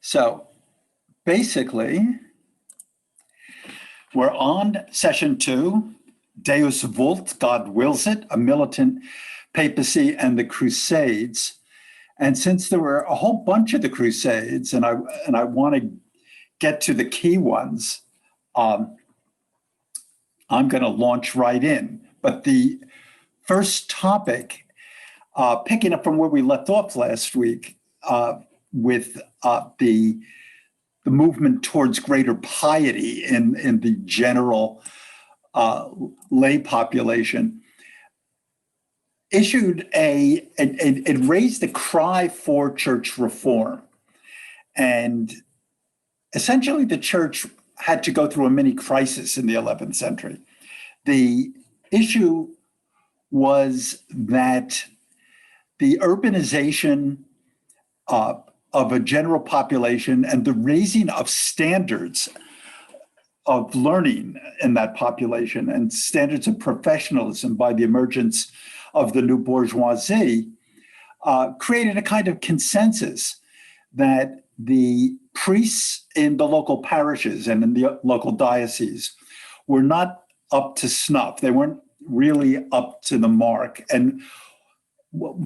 So basically, we're on session 2, Deus Vult, God Wills It, a Militant, Papacy, and the Crusades. And since there were a whole bunch of the Crusades, and I want to get to the key ones, I'm going to launch right in. But the first topic, picking up from where we left off last week, with the movement towards greater piety in the general lay population, it raised the cry for church reform. And essentially the church had to go through a mini crisis in the 11th century. The issue was that the urbanization of a general population and the raising of standards of learning in that population and standards of professionalism by the emergence of the new bourgeoisie created a kind of consensus that the priests in the local parishes and in the local dioceses were not up to snuff. They weren't really up to the mark. And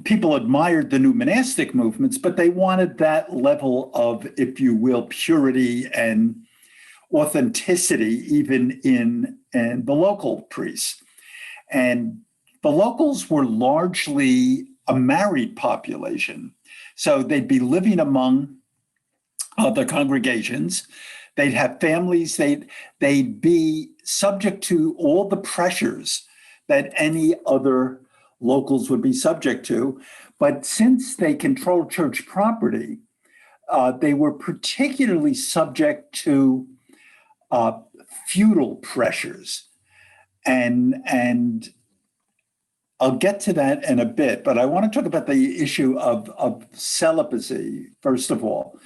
people admired the new monastic movements, but they wanted that level of, if you will, purity and authenticity even in the local priests. And the locals were largely a married population. So they'd be living among other congregations. They'd have families. They'd be subject to all the pressures that any other locals would be subject to. But since they controlled church property, they were particularly subject to feudal pressures. And I'll get to that in a bit, but I want to talk about the issue of celibacy, first of all.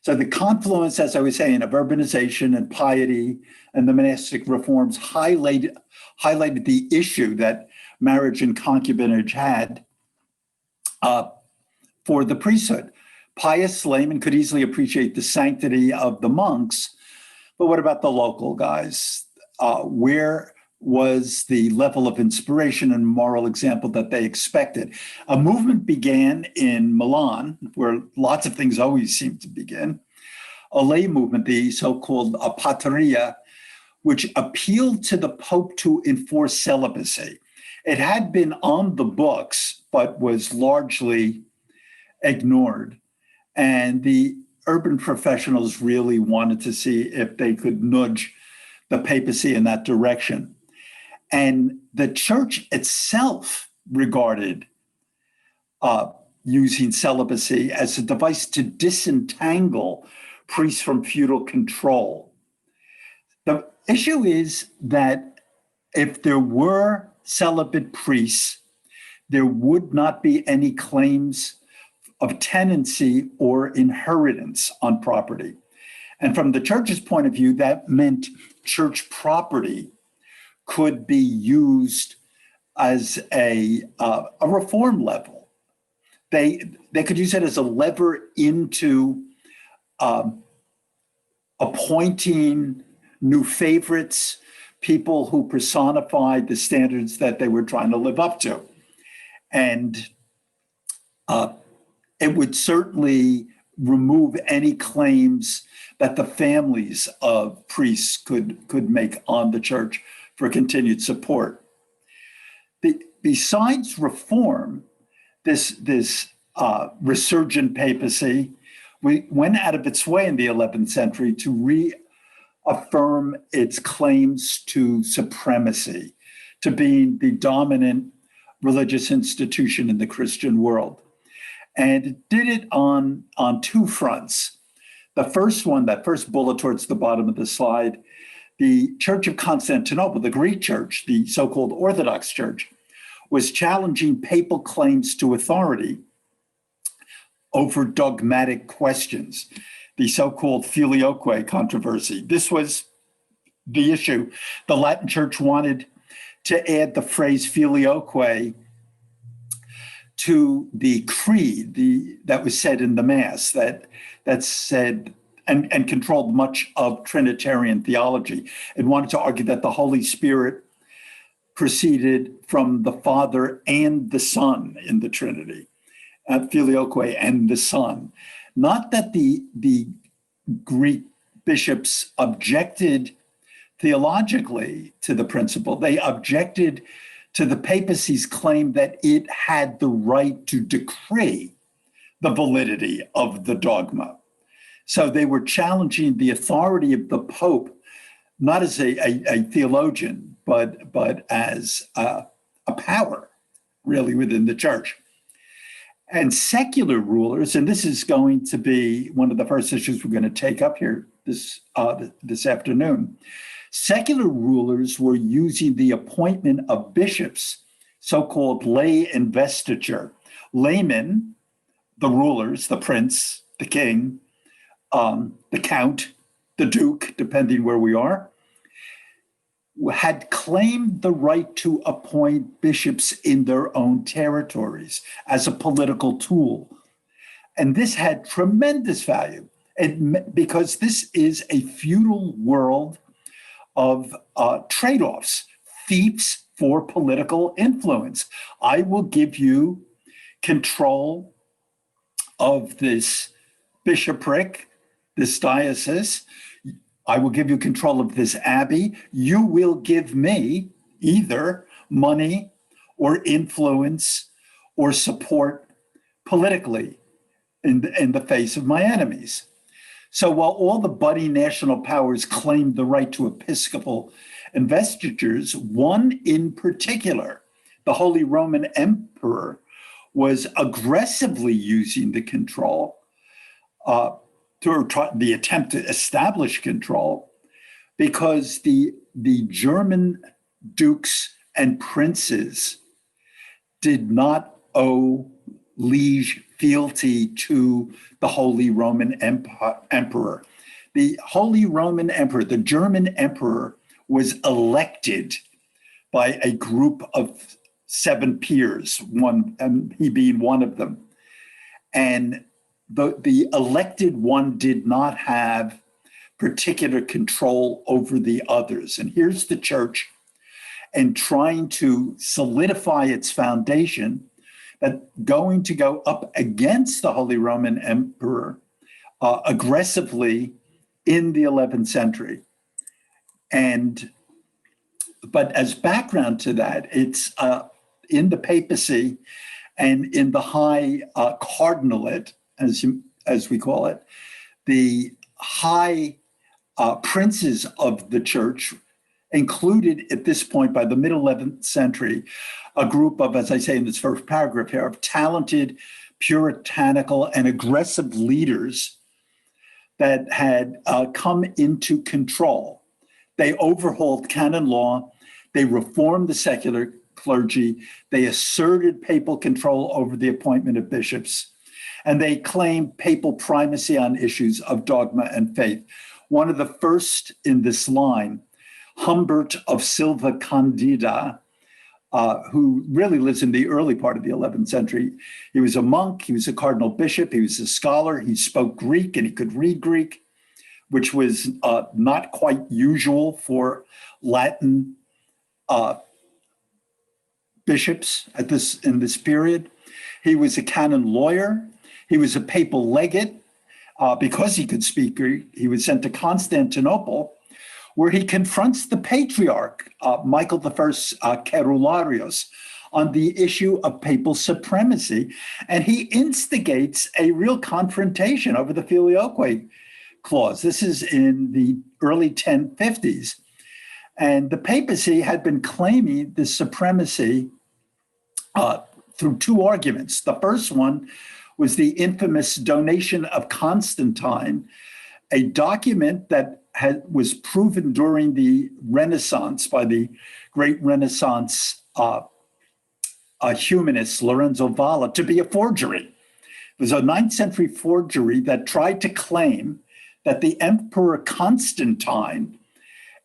So the confluence, as I was saying, of urbanization and piety and the monastic reforms highlighted the issue that marriage and concubinage had for the priesthood. Pious laymen could easily appreciate the sanctity of the monks, but what about the local guys? Where was the level of inspiration and moral example that they expected? A movement began in Milan, where lots of things always seem to begin, a lay movement, the so-called Papacy, which appealed to the Pope to enforce celibacy. It had been on the books, but was largely ignored. And the urban professionals really wanted to see if they could nudge the papacy in that direction. And the church itself regarded using celibacy as a device to disentangle priests from feudal control. The issue is that if there were celibate priests, there would not be any claims of tenancy or inheritance on property. And from the church's point of view, that meant church property could be used as a reform level. They could use it as a lever into appointing new favorites, people who personified the standards that they were trying to live up to. And it would certainly remove any claims that the families of priests could make on the church for continued support. Besides reform, this resurgent papacy went out of its way in the 11th century to reaffirm its claims to supremacy, to being the dominant religious institution in the Christian world. And it did it on two fronts. The first one, that first bullet towards the bottom of the slide, the Church of Constantinople, the Greek church, the so-called Orthodox Church, was challenging papal claims to authority over dogmatic questions, the so-called filioque controversy. This was the issue. The Latin Church wanted to add the phrase filioque to the creed that was said in the Mass, that said and controlled much of Trinitarian theology. It wanted to argue that the Holy Spirit proceeded from the Father and the Son in the Trinity, filioque and the Son. Not that the Greek bishops objected theologically to the principle. They objected to the papacy's claim that it had the right to decree the validity of the dogma. So they were challenging the authority of the Pope, not as a theologian, but as a power, really, within the church. And secular rulers, and this is going to be one of the first issues we're going to take up here this afternoon. Secular rulers were using the appointment of bishops, so-called lay investiture. Laymen, the rulers, the prince, the king, the count, the duke, depending where we are, had claimed the right to appoint bishops in their own territories as a political tool. And this had tremendous value because this is a feudal world of trade-offs, fiefs for political influence. I will give you control of this bishopric, this diocese. I will give you control of this abbey. You will give me either money or influence or support politically in the face of my enemies. So while all the budding national powers claimed the right to episcopal investitures, one in particular, the Holy Roman Emperor, was aggressively using the control the attempt to establish control, because the German dukes and princes did not owe liege fealty to the Holy Roman Emperor. The Holy Roman Emperor, the German Emperor, was elected by a group of 7 peers, and he being one of them. And the elected one did not have particular control over the others. And here's the church, and trying to solidify its foundation, that going to go up against the Holy Roman Emperor aggressively in the 11th century. But as background to that, it's in the papacy and in the high cardinalate, as we call it, the high princes of the church included at this point, by the mid-11th century, a group of, as I say in this first paragraph here, of talented, puritanical, and aggressive leaders that had come into control. They overhauled canon law, they reformed the secular clergy, they asserted papal control over the appointment of bishops, and they claimed papal primacy on issues of dogma and faith. One of the first in this line, Humbert of Silva Candida, who really lives in the early part of the 11th century. He was a monk, he was a cardinal bishop, he was a scholar, he spoke Greek and he could read Greek, which was not quite usual for Latin bishops in this period. He was a canon lawyer. He was a papal legate. Because he could speak Greek, he was sent to Constantinople, where he confronts the patriarch, Michael I Kerularios, on the issue of papal supremacy. And he instigates a real confrontation over the filioque clause. This is in the early 1050s. And the papacy had been claiming the supremacy through 2 arguments. The first one was the infamous donation of Constantine, a document that was proven during the Renaissance by the great Renaissance humanist Lorenzo Valla to be a forgery. It was a 9th century forgery that tried to claim that the Emperor Constantine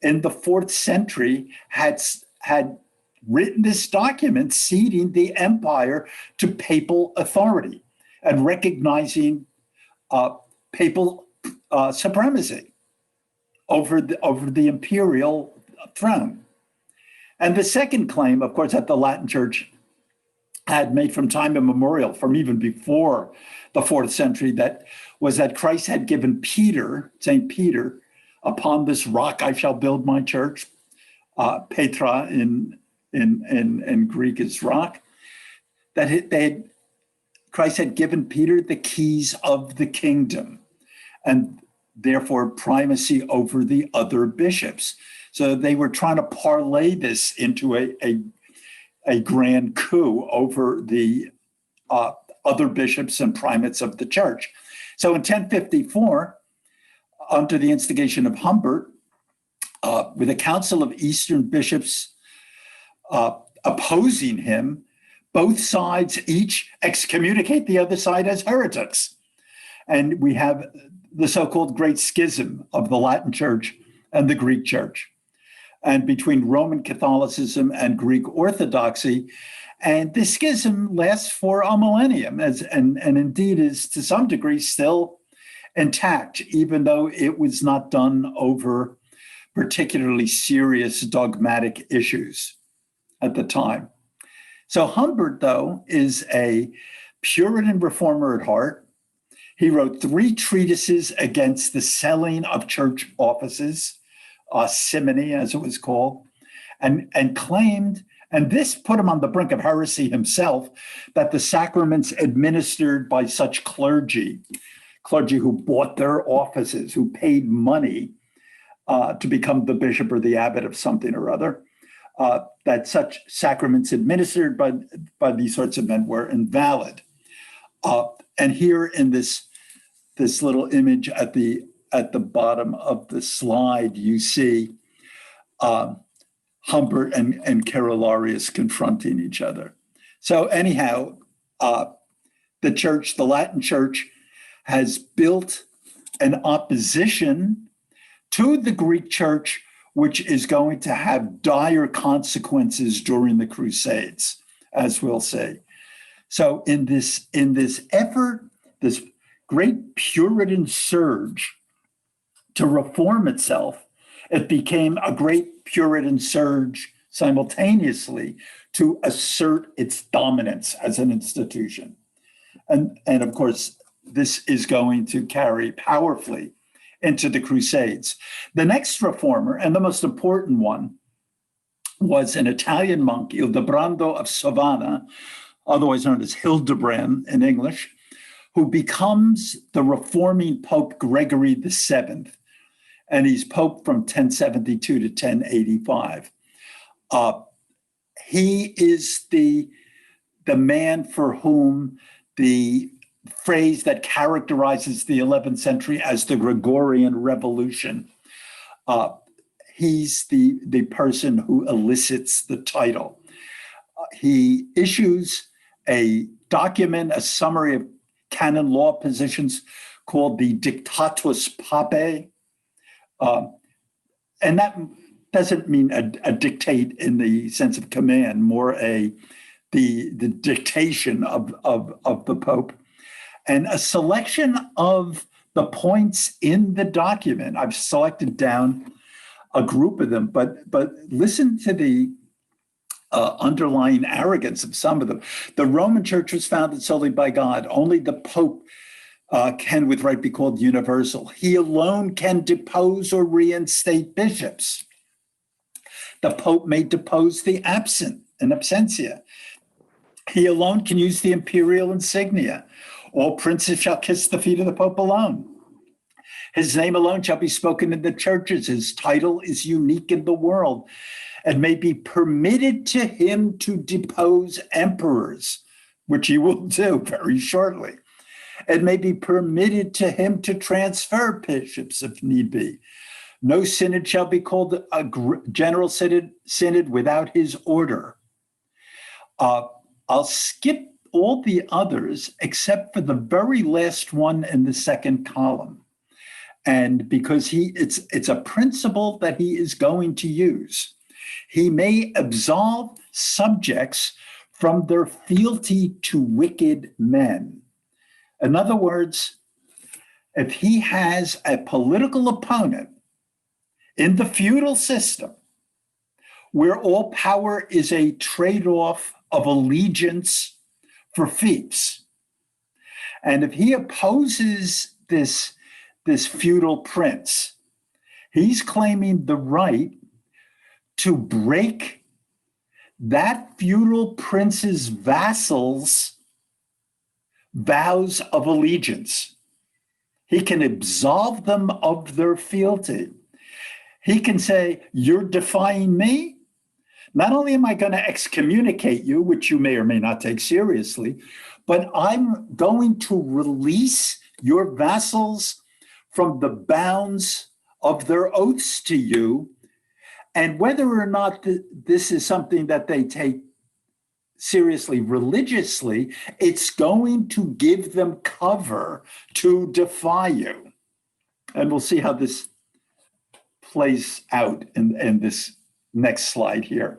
in the 4th century had written this document ceding the empire to papal authority and recognizing papal supremacy over the imperial throne. And the second claim, of course, that the Latin Church had made from time immemorial, from even before the 4th century, that was that Christ had given Peter, St. Peter, upon this rock I shall build my church. Petra in Greek is rock. Christ had given Peter the keys of the kingdom, and therefore primacy over the other bishops. So they were trying to parlay this into a grand coup over the other bishops and primates of the church. So in 1054, under the instigation of Humbert, with a council of Eastern bishops opposing him, both sides each excommunicate the other side as heretics. And we have the so-called Great Schism of the Latin Church and the Greek Church, and between Roman Catholicism and Greek Orthodoxy. And this schism lasts for a millennium, and indeed is to some degree still intact, even though it was not done over particularly serious dogmatic issues at the time. So Humbert, though, is a Puritan reformer at heart. He wrote 3 treatises against the selling of church offices, simony, as it was called, and claimed, and this put him on the brink of heresy himself, that the sacraments administered by such clergy who bought their offices, who paid money to become the bishop or the abbot of something or other, that such sacraments administered by these sorts of men were invalid. And here in this little image at the bottom of the slide, you see Humbert and Carolarius confronting each other. So anyhow, the Latin Church, has built an opposition to the Greek Church, which is going to have dire consequences during the Crusades, as we'll see. So in this effort, this great Puritan surge to reform itself, it became a great Puritan surge simultaneously to assert its dominance as an institution. And of course, this is going to carry powerfully into the Crusades. The next reformer, and the most important one, was an Italian monk, Ildebrando of Savona, otherwise known as Hildebrand in English, who becomes the reforming Pope Gregory VII. And he's Pope from 1072 to 1085. He is the man for whom the phrase that characterizes the 11th century as the Gregorian Revolution. He's the person who elicits the title. He issues a document, a summary of canon law positions called the Dictatus Papae. And that doesn't mean a dictate in the sense of command, more the dictation of the Pope. And a selection of the points in the document. I've selected down a group of them, but listen to the underlying arrogance of some of them. The Roman Church was founded solely by God. Only the Pope can with right be called universal. He alone can depose or reinstate bishops. The Pope may depose the absent in absentia. He alone can use the imperial insignia. All princes shall kiss the feet of the Pope alone. His name alone shall be spoken in the churches. His title is unique in the world and may be permitted to him to depose emperors, which he will do very shortly. It may be permitted to him to transfer bishops if need be. No synod shall be called a general synod without his order. I'll skip all the others except for the very last one in the second column. And because it's a principle that he is going to use. He may absolve subjects from their fealty to wicked men. In other words, if he has a political opponent in the feudal system where all power is a trade-off of allegiance for fiefs, and if he opposes this feudal prince, he's claiming the right to break that feudal prince's vassals' vows of allegiance. He can absolve them of their fealty. He can say, you're defying me. Not only am I going to excommunicate you, which you may or may not take seriously, but I'm going to release your vassals from the bounds of their oaths to you. And whether or not this is something that they take seriously religiously, it's going to give them cover to defy you. And we'll see how this plays out in this next slide here.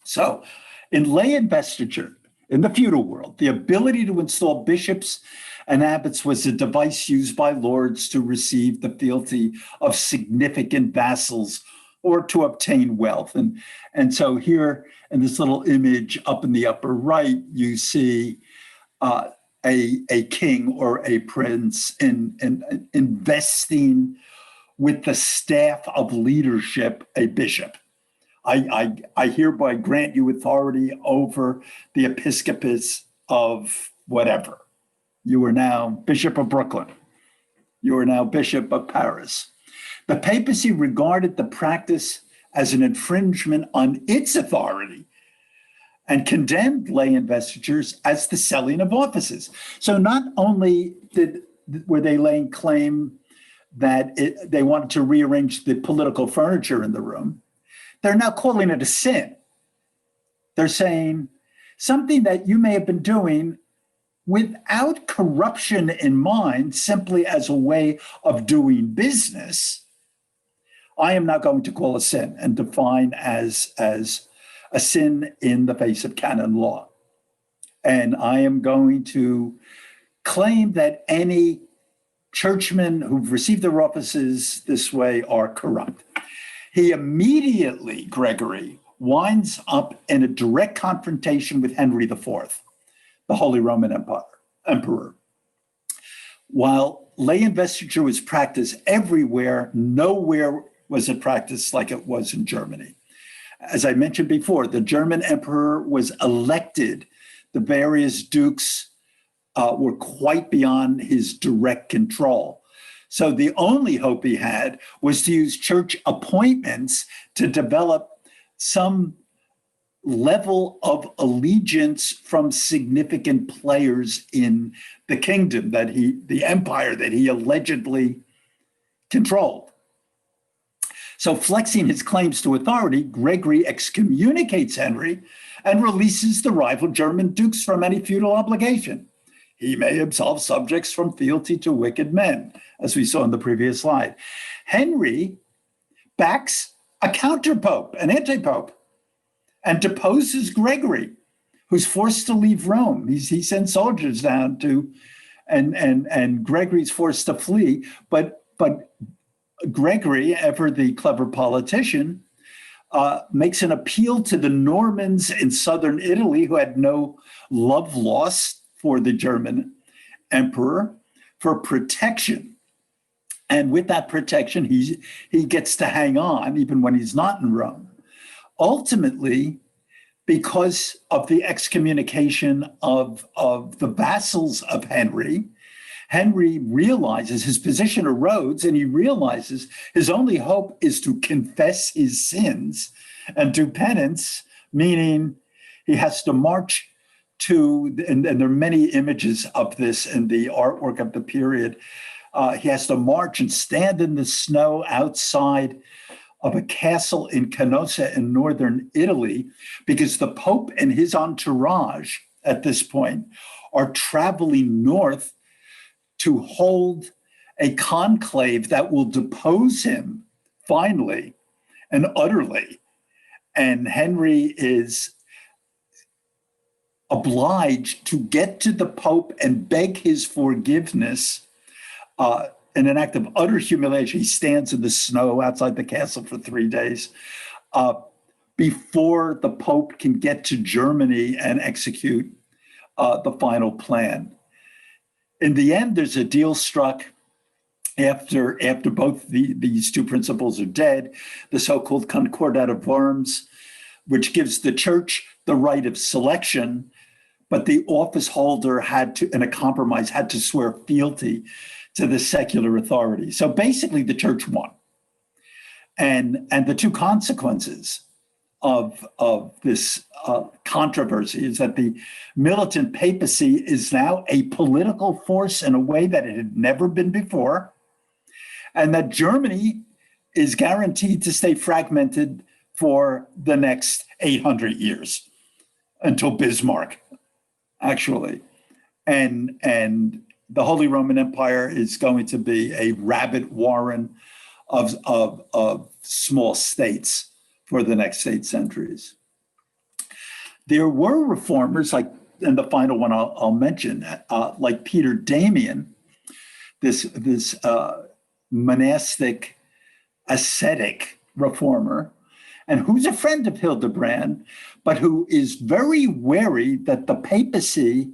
So in lay investiture, in the feudal world, the ability to install bishops and abbots was a device used by lords to receive the fealty of significant vassals or to obtain wealth. And so here in this little image up in the upper right, you see a king or a prince in investing with the staff of leadership a bishop. I hereby grant you authority over the episcopus of whatever. You are now Bishop of Brooklyn. You are now Bishop of Paris. The papacy regarded the practice as an infringement on its authority and condemned lay investitures as the selling of offices. So not only were they laying claim that they wanted to rearrange the political furniture in the room, they're now calling it a sin. They're saying something that you may have been doing without corruption in mind, simply as a way of doing business, I am not going to call a sin and define as a sin in the face of canon law. And I am going to claim that any churchmen who've received their offices this way are corrupt. He immediately, Gregory, winds up in a direct confrontation with Henry IV, the Holy Roman Emperor. While lay investiture was practiced everywhere, nowhere was it practiced like it was in Germany. As I mentioned before, the German emperor was elected. The various dukes were quite beyond his direct control. So the only hope he had was to use church appointments to develop some level of allegiance from significant players in the kingdom the empire that he allegedly controlled. So flexing his claims to authority, Gregory excommunicates Henry and releases the rival German dukes from any feudal obligation. He may absolve subjects from fealty to wicked men, as we saw in the previous slide. Henry backs a counter-pope, an anti-pope, and deposes Gregory, who's forced to leave Rome. He sends soldiers down to, and Gregory's forced to flee. But Gregory, ever the clever politician, makes an appeal to the Normans in southern Italy who had no love lost for the German emperor for protection. And with that protection, he gets to hang on even when he's not in Rome. Ultimately, because of the excommunication of the vassals of Henry, Henry realizes his position erodes, and he realizes his only hope is to confess his sins and do penance, meaning he has to march to, and there are many images of this in the artwork of the period, he has to march and stand in the snow outside of a castle in Canossa in northern Italy, because the Pope and his entourage at this point are traveling north to hold a conclave that will depose him finally and utterly. And Henry is obliged to get to the Pope and beg his forgiveness In an act of utter humiliation, he stands in the snow outside the castle for 3 days before the Pope can get to Germany and execute the final plan. In the end, there's a deal struck after both these two principals are dead, the so-called Concordat of Worms, which gives the church the right of selection, but the office holder had to, in a compromise, had to swear fealty to the secular authority. So basically, the church won. And the two consequences of this controversy is that the militant papacy is now a political force in a way that it had never been before, and that Germany is guaranteed to stay fragmented for the next 800 years until Bismarck, actually. And the Holy Roman Empire is going to be a rabbit warren of small states for the next 8 centuries. There were reformers, like, and the final one I'll mention, like Peter Damian, this monastic ascetic reformer, and who's a friend of Hildebrand, but who is very wary that the papacy,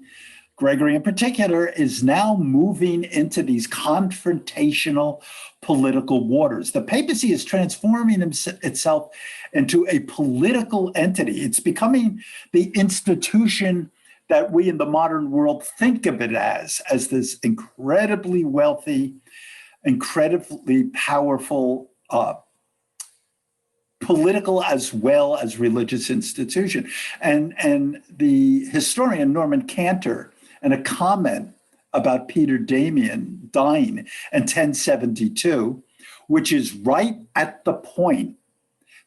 Gregory in particular, is now moving into these confrontational political waters. The papacy is transforming itself into a political entity. It's becoming the institution that we in the modern world think of it as this incredibly wealthy, incredibly powerful political as well as religious institution. And the historian Norman Cantor, in a comment about Peter Damian dying in 1072, which is right at the point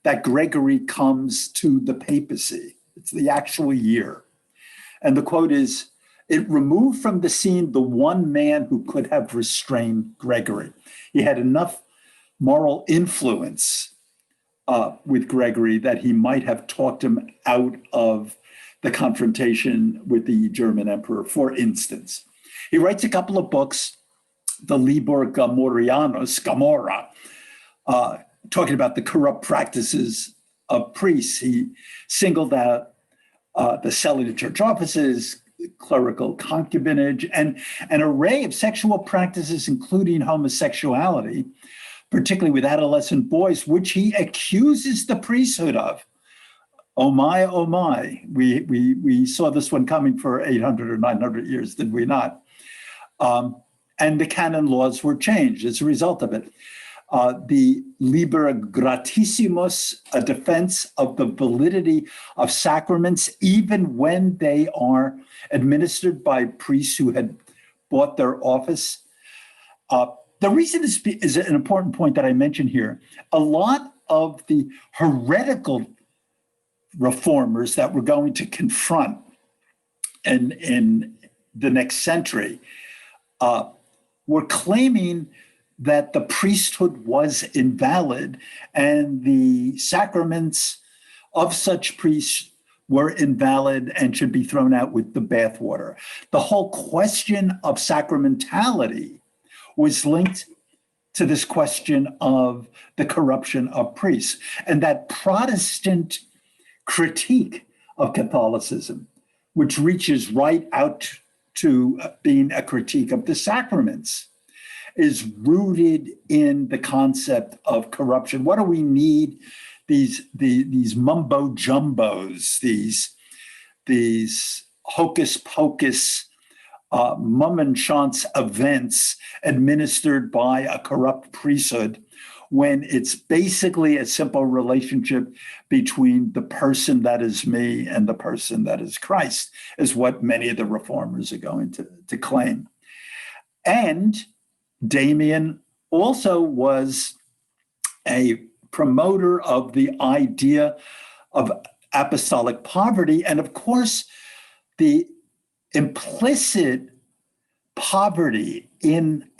that Gregory comes to the papacy. It's the actual year. And the quote is, "It removed from the scene the one man who could have restrained Gregory." He had enough moral influence with Gregory that he might have talked him out of the confrontation with the German emperor, for instance. He writes a couple of books, the Liber Gomorrah, talking about the corrupt practices of priests. He singled out the selling of church offices, clerical concubinage, and an array of sexual practices, including homosexuality, particularly with adolescent boys, which he accuses the priesthood of. Oh my, oh my. We saw this one coming for 800 or 900 years, did we not? And the canon laws were changed as a result of it. The Liber Gratissimus, a defense of the validity of sacraments, even when they are administered by priests who had bought their office. The reason this is an important point that I mentioned here. A lot of the heretical reformers that we're going to confront in the next century were claiming that the priesthood was invalid and the sacraments of such priests were invalid and should be thrown out with the bathwater. The whole question of sacramentality was linked to this question of the corruption of priests, and that Protestant critique of Catholicism, which reaches right out to being a critique of the sacraments, is rooted in the concept of corruption. What do we need? These mumbo jumbos, these hocus pocus, mum and chance events administered by a corrupt priesthood, when it's basically a simple relationship between the person that is me and the person that is Christ, is what many of the reformers are going to claim. And Damian also was a promoter of the idea of apostolic poverty. And of course, the implicit poverty in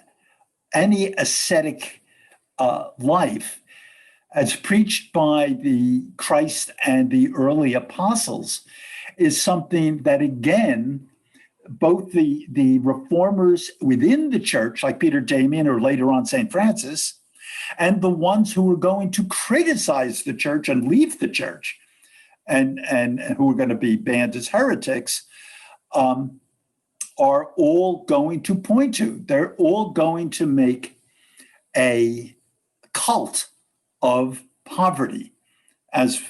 any ascetic life, as preached by the Christ and the early apostles, is something that, again, both the reformers within the church, like Peter Damian or later on St. Francis, and the ones who were going to criticize the church and leave the church and who were going to be banned as heretics, are all going to point to. They're all going to make a cult of poverty, as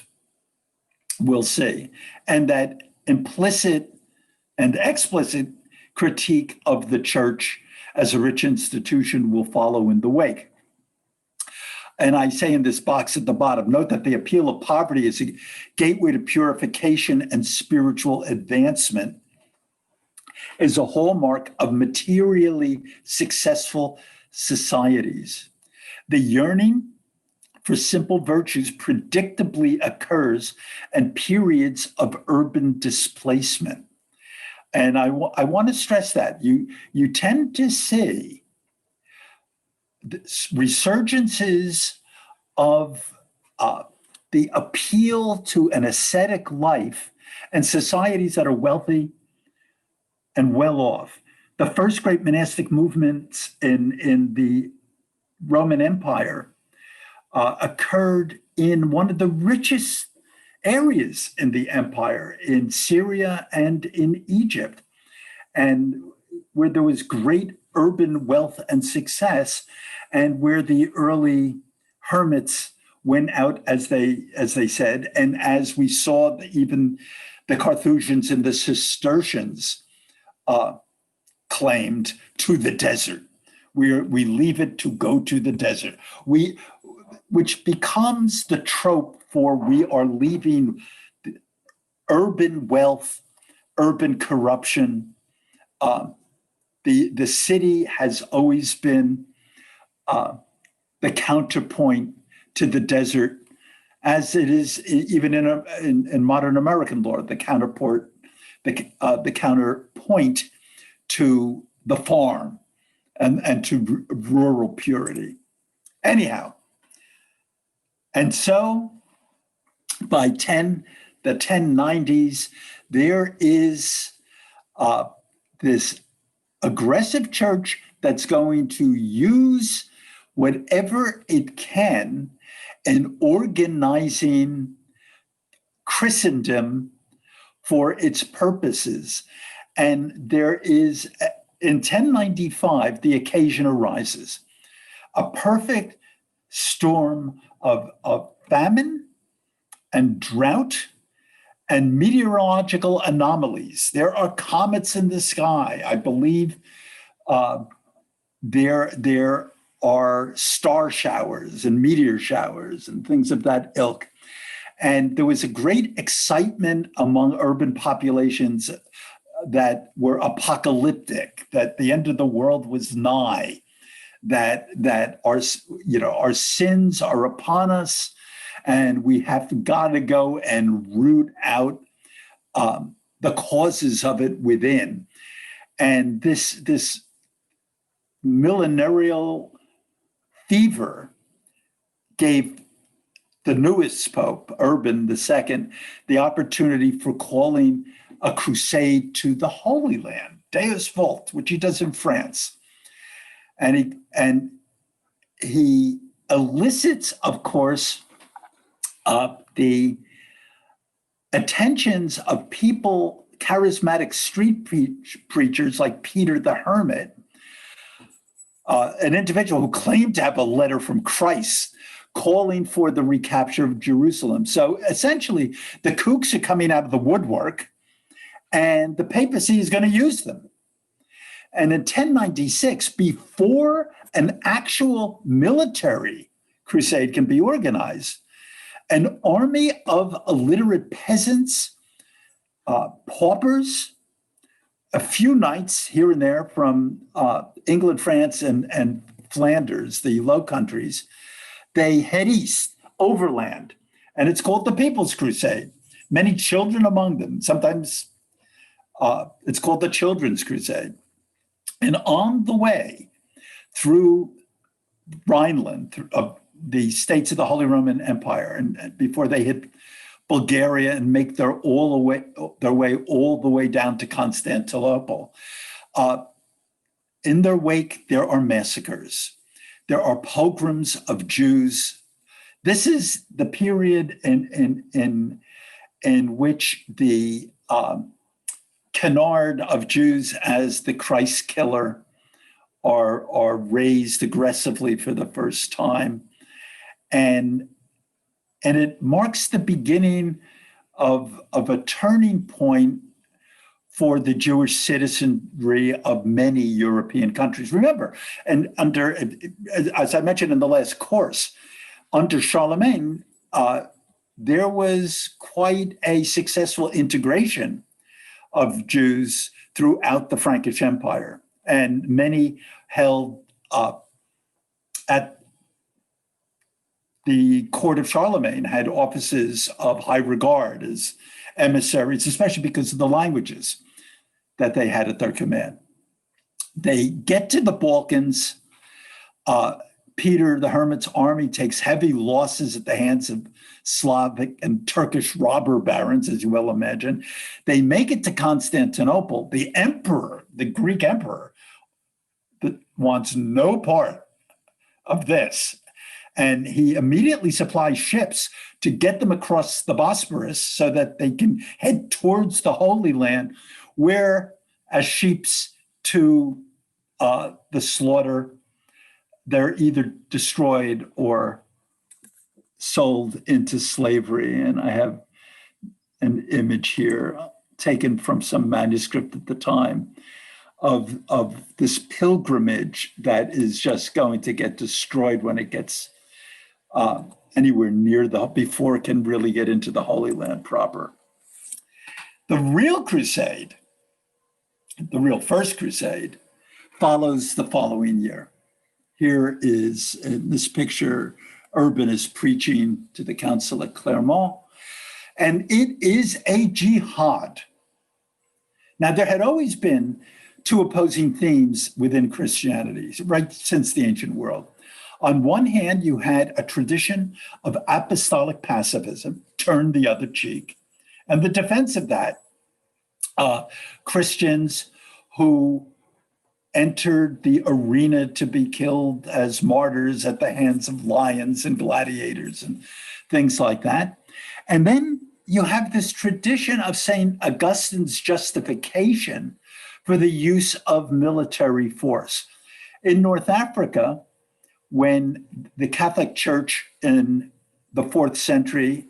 we'll see, and that implicit and explicit critique of the church as a rich institution will follow in the wake. And I say in this box at the bottom, note that the appeal of poverty is a gateway to purification and spiritual advancement, is a hallmark of materially successful societies. The yearning for simple virtues predictably occurs in periods of urban displacement. And I want to stress that. You tend to see resurgences of the appeal to an ascetic life in societies that are wealthy and well off. The first great monastic movements in the Roman Empire occurred in one of the richest areas in the empire, in Syria and in Egypt, and where there was great urban wealth and success, and where the early hermits went out, as they said, and as we saw, even the Carthusians and the Cistercians claimed, to the desert. We leave it to go to the desert. Which becomes the trope for we are leaving urban wealth, urban corruption. The city has always been the counterpoint to the desert, as it is even in modern American law, the counterpoint to the farm and to rural purity. Anyhow, and so by the 1090s, there is this aggressive church that's going to use whatever it can in organizing Christendom for its purposes. And there is, in 1095, the occasion arises, a perfect storm of famine and drought and meteorological anomalies. There are comets in the sky. I believe there are star showers and meteor showers and things of that ilk. And there was a great excitement among urban populations that were apocalyptic, that the end of the world was nigh, that our sins are upon us, and we have got to go and root out the causes of it within. And this millenarial fever gave the newest Pope, Urban II, the opportunity for calling a crusade to the Holy Land, Deus Vult, which he does in France. And he elicits, of course, the attentions of people, charismatic street preachers like Peter the Hermit, an individual who claimed to have a letter from Christ calling for the recapture of Jerusalem. So essentially, the kooks are coming out of the woodwork, and the papacy is going to use them. And in 1096, before an actual military crusade can be organized, an army of illiterate peasants, paupers, a few knights here and there from England, France, and Flanders, the Low Countries, they head east, overland, and it's called the People's Crusade. Many children among them. Sometimes it's called the Children's Crusade. And on the way through Rhineland, the states of the Holy Roman Empire, and before they hit Bulgaria and make their way all the way down to Constantinople. In their wake, there are massacres. There are pogroms of Jews. This is the period in which the canard of Jews as the Christ killer are raised aggressively for the first time. And it marks the beginning of a turning point for the Jewish citizenry of many European countries. Remember, and under, as I mentioned in the last course, under Charlemagne, there was quite a successful integration of Jews throughout the Frankish Empire. And many held at the court of Charlemagne had offices of high regard as emissaries, especially because of the languages that they had at their command. They get to the Balkans. Peter the Hermit's army takes heavy losses at the hands of Slavic and Turkish robber barons, as you well imagine. They make it to Constantinople. The emperor, the Greek emperor, wants no part of this. And he immediately supplies ships to get them across the Bosporus so that they can head towards the Holy Land, where, as sheep's to the slaughter, they're either destroyed or sold into slavery. And I have an image here taken from some manuscript at the time of this pilgrimage that is just going to get destroyed when it gets anywhere near before it can really get into the Holy Land proper. The real crusade, the real first crusade, follows the following year. Here is, in this picture, Urban is preaching to the council at Clermont, and it is a jihad. Now, there had always been two opposing themes within Christianity, right since the ancient world. On one hand, you had a tradition of apostolic pacifism, turn the other cheek, and the defense of that, Christians who entered the arena to be killed as martyrs at the hands of lions and gladiators and things like that. And then you have this tradition of St. Augustine's justification for the use of military force. In North Africa, when the Catholic Church in the 4th century,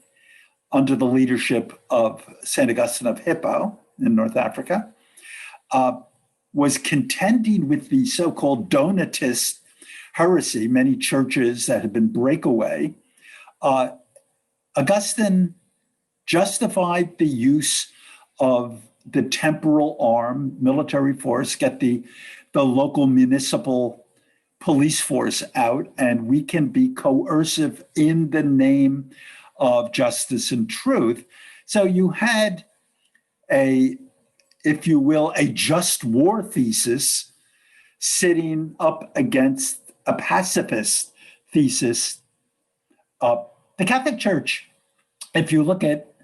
under the leadership of St. Augustine of Hippo in North Africa, was contending with the so-called Donatist heresy, many churches that had been breakaway, Augustine justified the use of the temporal arm, military force, get the local municipal police force out, and we can be coercive in the name of justice and truth. So you had if you will, a just war thesis sitting up against a pacifist thesis. The Catholic Church, if you look at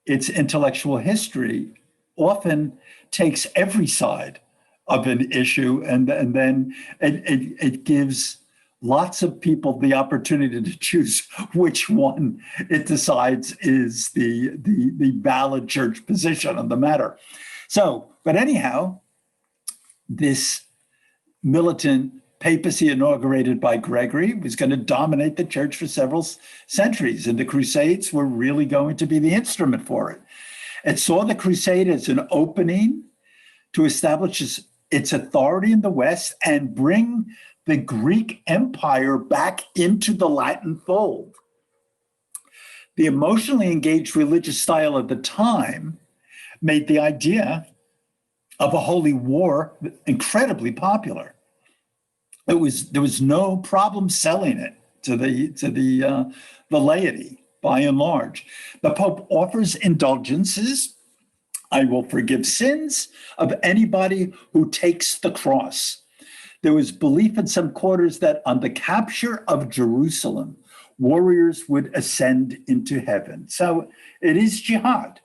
its intellectual history, often takes every side of an issue, and then it gives lots of people the opportunity to choose which one it decides is the valid church position on the matter. So, but anyhow, this militant papacy inaugurated by Gregory was going to dominate the church for several centuries, and the Crusades were really going to be the instrument for it. It saw the Crusade as an opening to establish its authority in the West and bring the Greek Empire back into the Latin fold. The emotionally engaged religious style of the time made the idea of a holy war incredibly popular. There was no problem selling it to the laity, by and large. The Pope offers indulgences. I will forgive sins of anybody who takes the cross. There was belief in some quarters that on the capture of Jerusalem, warriors would ascend into heaven. So it is jihad.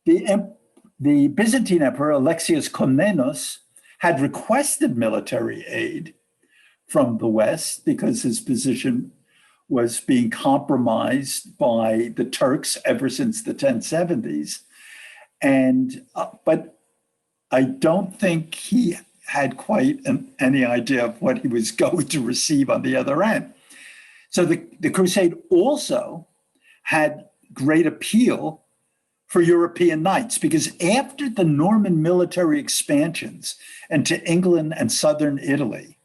The Byzantine Emperor Alexius Komnenos had requested military aid from the West because his position was being compromised by the Turks ever since the 1070s. But I don't think he had quite any idea of what he was going to receive on the other end. So the crusade also had great appeal for European knights, because after the Norman military expansions into England and southern Italy,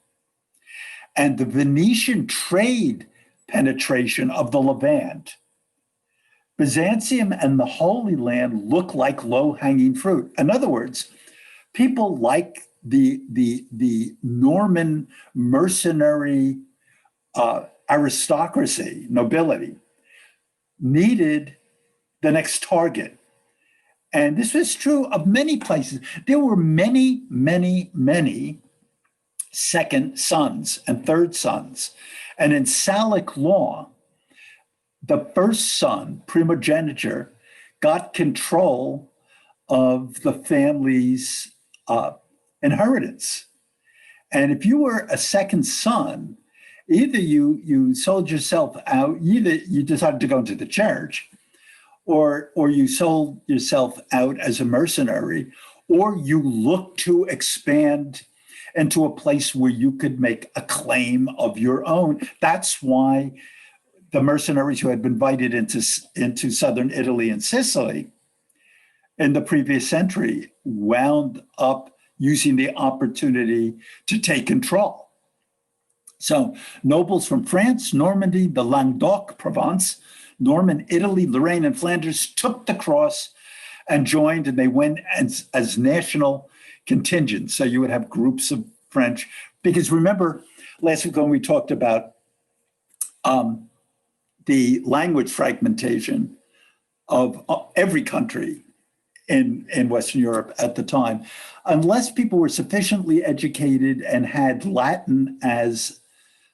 and the Venetian trade penetration of the Levant, Byzantium and the Holy Land look like low-hanging fruit. In other words, people like the Norman mercenary aristocracy, nobility, needed the next target. And this was true of many places. There were many, many, many second sons and third sons. And in Salic law, the first son, primogeniture, got control of the family's inheritance. And if you were a second son, either you sold yourself out, either you decided to go into the church, or you sold yourself out as a mercenary, or you looked to expand into a place where you could make a claim of your own. That's why the mercenaries who had been invited into southern Italy and Sicily in the previous century wound up using the opportunity to take control. So nobles from France, Normandy, the Languedoc, Provence, Norman Italy, Lorraine, and Flanders took the cross and joined, and they went as national contingents. So you would have groups of French, because remember last week when we talked about the language fragmentation of every country in Western Europe at the time, unless people were sufficiently educated and had Latin as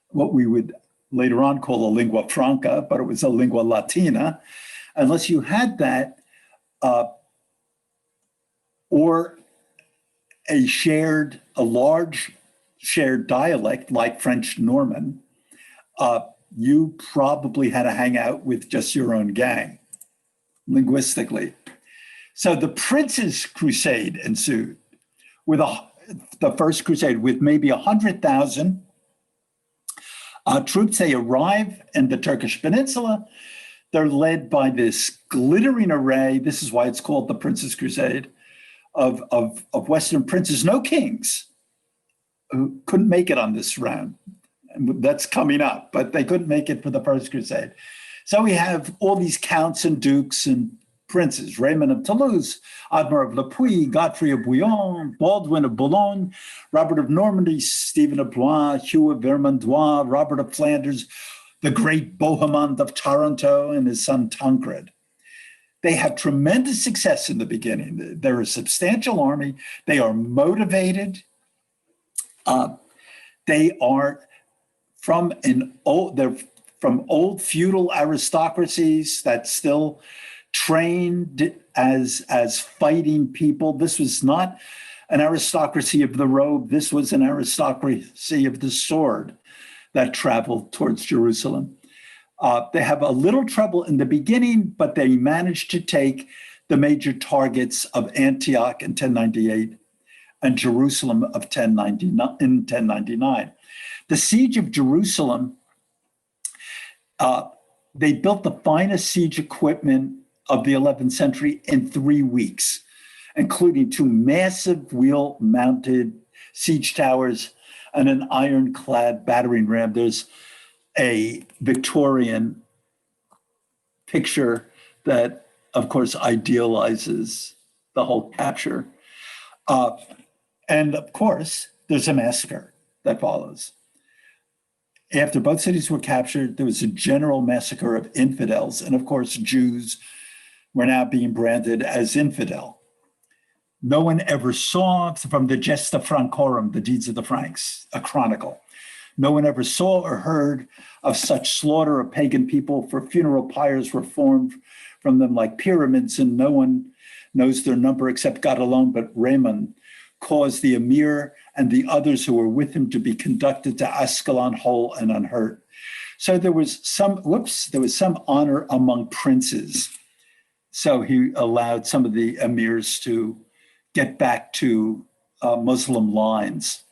what we would later on call a lingua franca, but it was a lingua latina, unless you had that, or a large shared dialect like French Norman, you probably had to hang out with just your own gang, linguistically. So the Prince's Crusade ensued with the first crusade with maybe 100,000 troops. They arrive in the Turkish peninsula. They're led by this glittering array. This is why it's called the Prince's Crusade of Western princes, no kings, who couldn't make it on this round. That's coming up, but they couldn't make it for the First Crusade. So we have all these counts and dukes and princes: Raymond of Toulouse, Admar of Le Puy, Godfrey of Bouillon, Baldwin of Boulogne, Robert of Normandy, Stephen of Blois, Hugh of Vermandois, Robert of Flanders, the great Bohemond of Taranto, and his son Tancred. They have tremendous success in the beginning. They're a substantial army. They are motivated. They are from old feudal aristocracies that still trained as fighting people. This was not an aristocracy of the robe. This was an aristocracy of the sword that traveled towards Jerusalem. They have a little trouble in the beginning, but they managed to take the major targets of Antioch in 1098 and Jerusalem of 1099. The siege of Jerusalem, they built the finest siege equipment of the 11th century in 3 weeks, including 2 massive wheel-mounted siege towers and an ironclad battering ram. There's a Victorian picture that, of course, idealizes the whole capture. And of course, there's a massacre that follows. After both cities were captured, there was a general massacre of infidels. And of course, Jews were now being branded as infidel. No one ever saw, from the Gesta Francorum, the Deeds of the Franks, a chronicle. No one ever saw or heard of such slaughter of pagan people, for funeral pyres were formed from them like pyramids, and no one knows their number except God alone. But Raymond caused the emir and the others who were with him to be conducted to Ascalon whole and unhurt. So there was some honor among princes. So he allowed some of the emirs to get back to Muslim lines.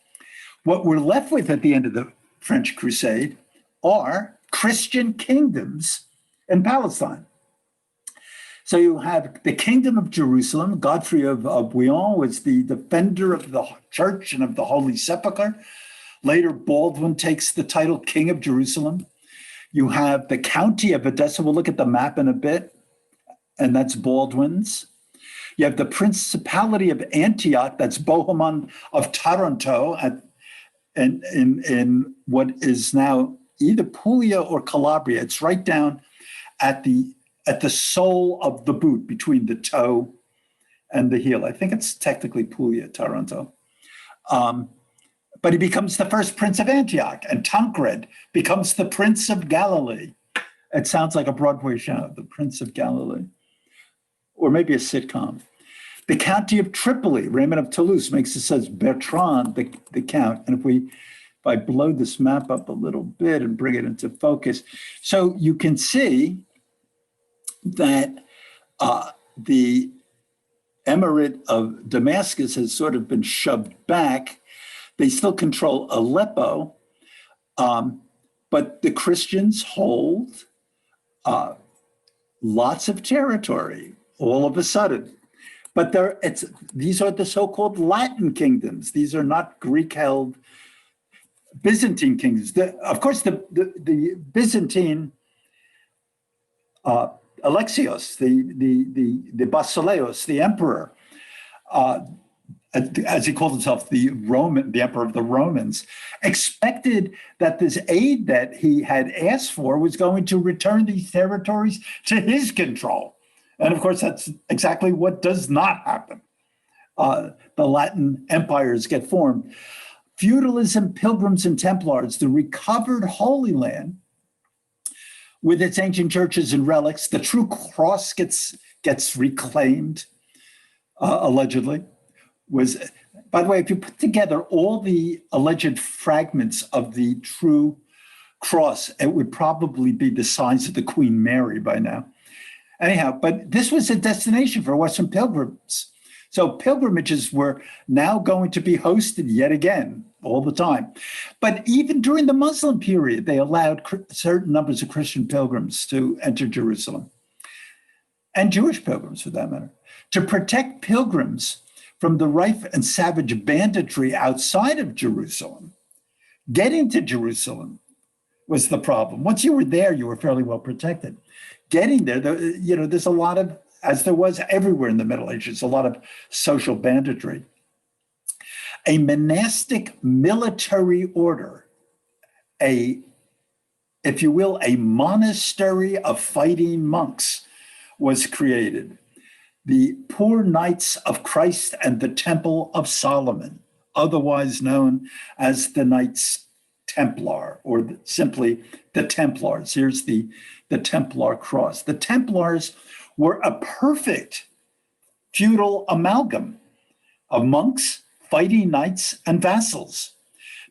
What we're left with at the end of the French Crusade are Christian kingdoms in Palestine. So you have the Kingdom of Jerusalem. Godfrey of Bouillon was the defender of the church and of the Holy Sepulchre. Later, Baldwin takes the title King of Jerusalem. You have the County of Edessa. We'll look at the map in a bit, and that's Baldwin's. You have the Principality of Antioch. That's Bohemond of Taranto in what is now either Puglia or Calabria. It's right down at the sole of the boot, between the toe and the heel. I think it's technically Puglia, Taranto. But he becomes the first Prince of Antioch, and Tancred becomes the Prince of Galilee. It sounds like a Broadway show, the Prince of Galilee, or maybe a sitcom. The County of Tripoli, Raymond of Toulouse makes it says Bertrand, the Count. And if I blow this map up a little bit and bring it into focus, so you can see that the Emirate of Damascus has sort of been shoved back. They still control Aleppo, but the Christians hold lots of territory all of a sudden. But these are the so-called Latin kingdoms. These are not Greek-held Byzantine kingdoms. Of course, the Byzantine Alexios, the Basileus, the emperor, as he called himself, the emperor of the Romans, expected that this aid that he had asked for was going to return these territories to his control. And of course, that's exactly what does not happen. The Latin empires get formed. Feudalism, pilgrims, and Templars, the recovered Holy Land, with its ancient churches and relics, the true cross gets reclaimed, allegedly. By the way, if you put together all the alleged fragments of the true cross, it would probably be the size of the Queen Mary by now. Anyhow, but this was a destination for Western pilgrims. So pilgrimages were now going to be hosted yet again all the time. But even during the Muslim period, they allowed certain numbers of Christian pilgrims to enter Jerusalem, and Jewish pilgrims for that matter, to protect pilgrims from the rife and savage banditry outside of Jerusalem. Getting to Jerusalem was the problem. Once you were there, you were fairly well protected. Getting there, there's a lot of, as there was everywhere in the Middle Ages, a lot of social banditry. A monastic military order, if you will, a monastery of fighting monks was created. The Poor Knights of Christ and the Temple of Solomon, otherwise known as the Knights Templar, or simply the Templars. Here's the Templar cross. The Templars were a perfect feudal amalgam of monks, fighting knights, and vassals.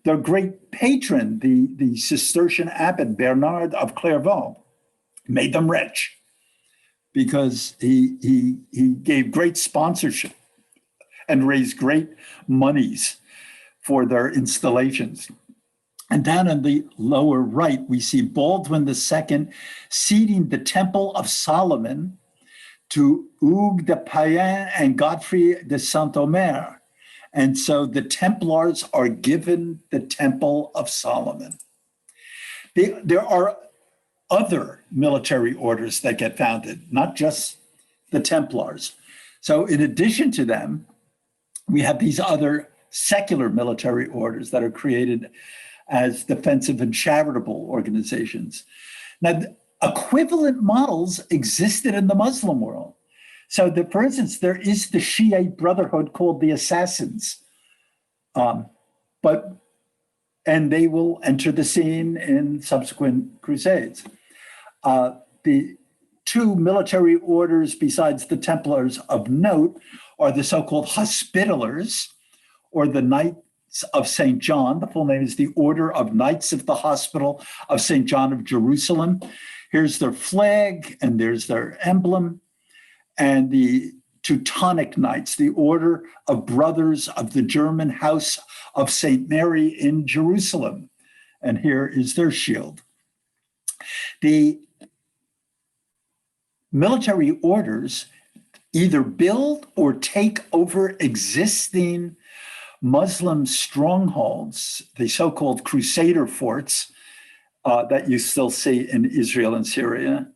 Their great patron, the Cistercian abbot Bernard of Clairvaux, made them rich because he gave great sponsorship and raised great monies for their installations. And down in the lower right, we see Baldwin II ceding the Temple of Solomon to Hugues de Payens and Godfrey de Saint-Omer. And so the Templars are given the Temple of Solomon. There are other military orders that get founded, not just the Templars. So in addition to them, we have these other secular military orders that are created as defensive and charitable organizations. Now, equivalent models existed in the Muslim world. So, for instance, there is the Shiite brotherhood called the Assassins. But and they will enter the scene in subsequent crusades. The two military orders besides the Templars of note are the so-called Hospitallers, or the Knights of St. John. The full name is the Order of Knights of the Hospital of St. John of Jerusalem. Here's their flag, and there's their emblem. And the Teutonic Knights, the Order of Brothers of the German House of St. Mary in Jerusalem. And here is their shield. The military orders either build or take over existing Muslim strongholds, the so-called Crusader forts that you still see in Israel and Syria.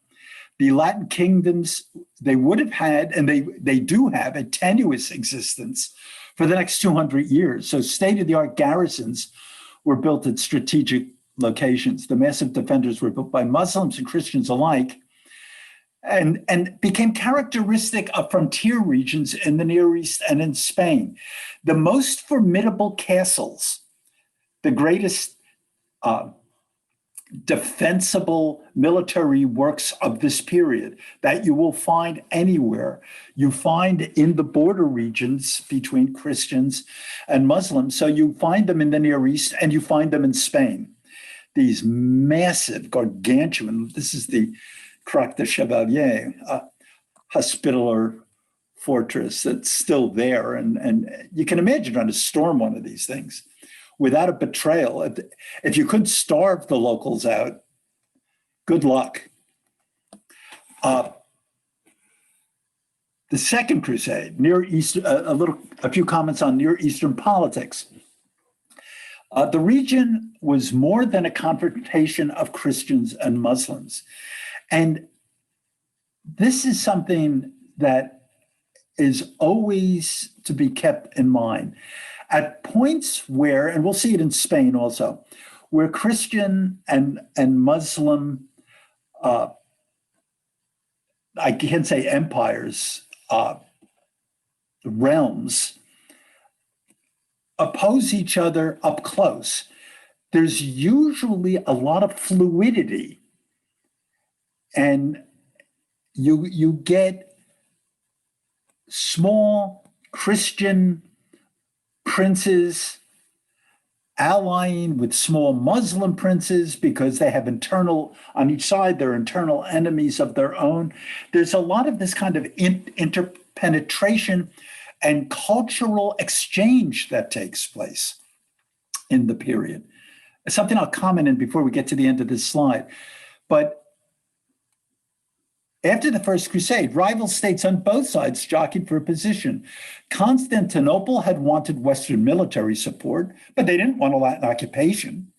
The Latin kingdoms, they would have had, and they do have, a tenuous existence for the next 200 years. So state-of-the-art garrisons were built at strategic locations. The massive defenders were built by Muslims and Christians alike, and became characteristic of frontier regions in the Near East and in Spain. The most formidable castles, the greatest defensible military works of this period that you will find anywhere, you find in the border regions between Christians and Muslims. So you find them in the Near East and you find them in Spain. These massive, gargantuan, this is the Croix de Chevalier, Hospitaller fortress that's still there. And you can imagine trying to storm one of these things without a betrayal. If you couldn't starve the locals out, good luck. The Second Crusade, Near East, a few comments on Near Eastern politics. The region was more than a confrontation of Christians and Muslims. And this is something that is always to be kept in mind. At points where, and we'll see it in Spain also, where Christian and Muslim, I can't say empires, realms, oppose each other up close, there's usually a lot of fluidity. And you get small Christian princes allying with small Muslim princes because they have on each side, they're internal enemies of their own. There's a lot of this kind of interpenetration and cultural exchange that takes place in the period. It's something I'll comment in before we get to the end of this slide. But after the First Crusade, rival states on both sides jockeyed for a position. Constantinople had wanted Western military support, but they didn't want a Latin occupation.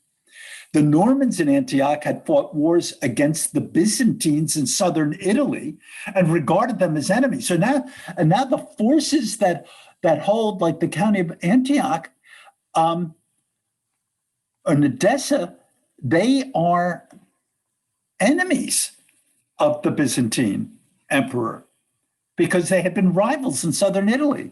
The Normans in Antioch had fought wars against the Byzantines in southern Italy and regarded them as enemies. So now the forces that hold, like the county of Antioch or Edessa, they are enemies of the Byzantine emperor because they had been rivals in southern Italy.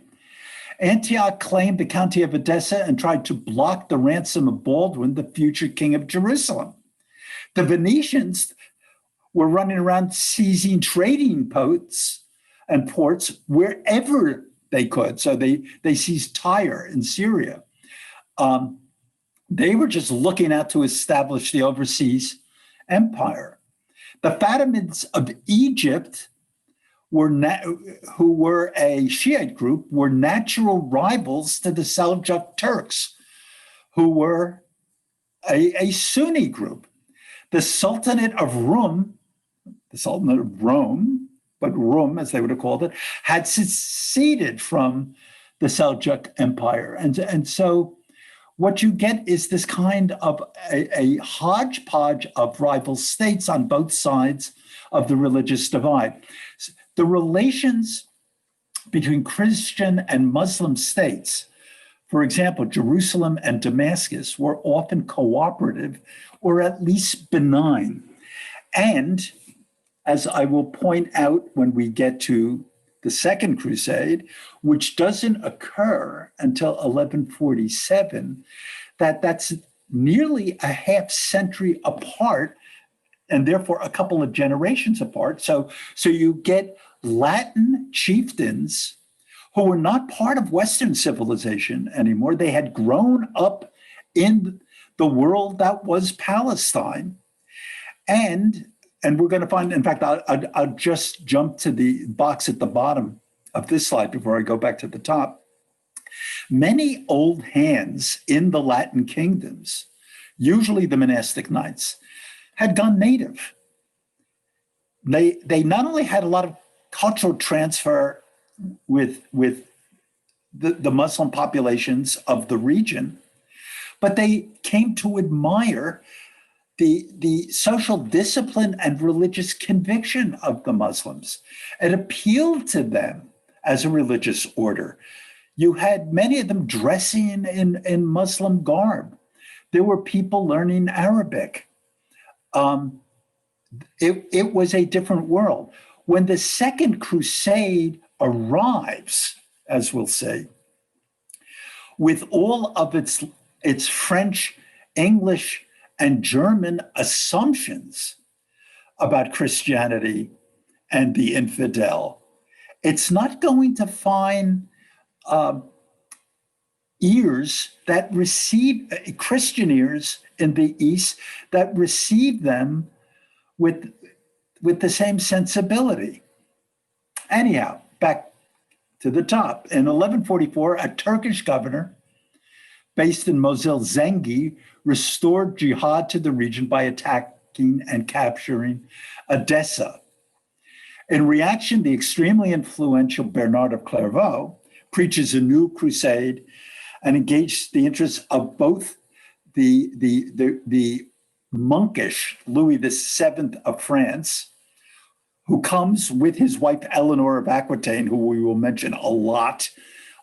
Antioch claimed the county of Edessa and tried to block the ransom of Baldwin, the future king of Jerusalem. The Venetians were running around seizing trading posts and ports wherever they could. So they seized Tyre in Syria. They were just looking out to establish the overseas empire. The Fatimids of Egypt, who were a Shiite group, were natural rivals to the Seljuk Turks, who were a Sunni group. The Sultanate of Rome, but Rum, as they would have called it, had seceded from the Seljuk Empire. And so what you get is this kind of a hodgepodge of rival states on both sides of the religious divide. The relations between Christian and Muslim states, for example, Jerusalem and Damascus, were often cooperative or at least benign. And as I will point out when we get to the Second Crusade, which doesn't occur until 1147, that's nearly a half century apart, and therefore a couple of generations apart. So you get Latin chieftains who were not part of Western civilization anymore. They had grown up in the world that was Palestine. And we're going to find, in fact, I'll just jump to the box at the bottom of this slide before I go back to the top. Many old hands in the Latin kingdoms, usually the monastic knights, had gone native. They not only had a lot of cultural transfer with the Muslim populations of the region, but they came to admire the social discipline and religious conviction of the Muslims. It appealed to them as a religious order. You had many of them dressing in Muslim garb. There were people learning Arabic. It was a different world. When the Second Crusade arrives, as we'll say, with all of its French, English, and German assumptions about Christianity and the infidel, it's not going to find ears that receive, Christian ears in the East that receive them with the same sensibility. Anyhow, back to the top. In 1144, a Turkish governor based in Mosul, Zengi, restored jihad to the region by attacking and capturing Edessa. In reaction, the extremely influential Bernard of Clairvaux preaches a new crusade and engaged the interests of both the monkish Louis VII of France, who comes with his wife Eleanor of Aquitaine, who we will mention a lot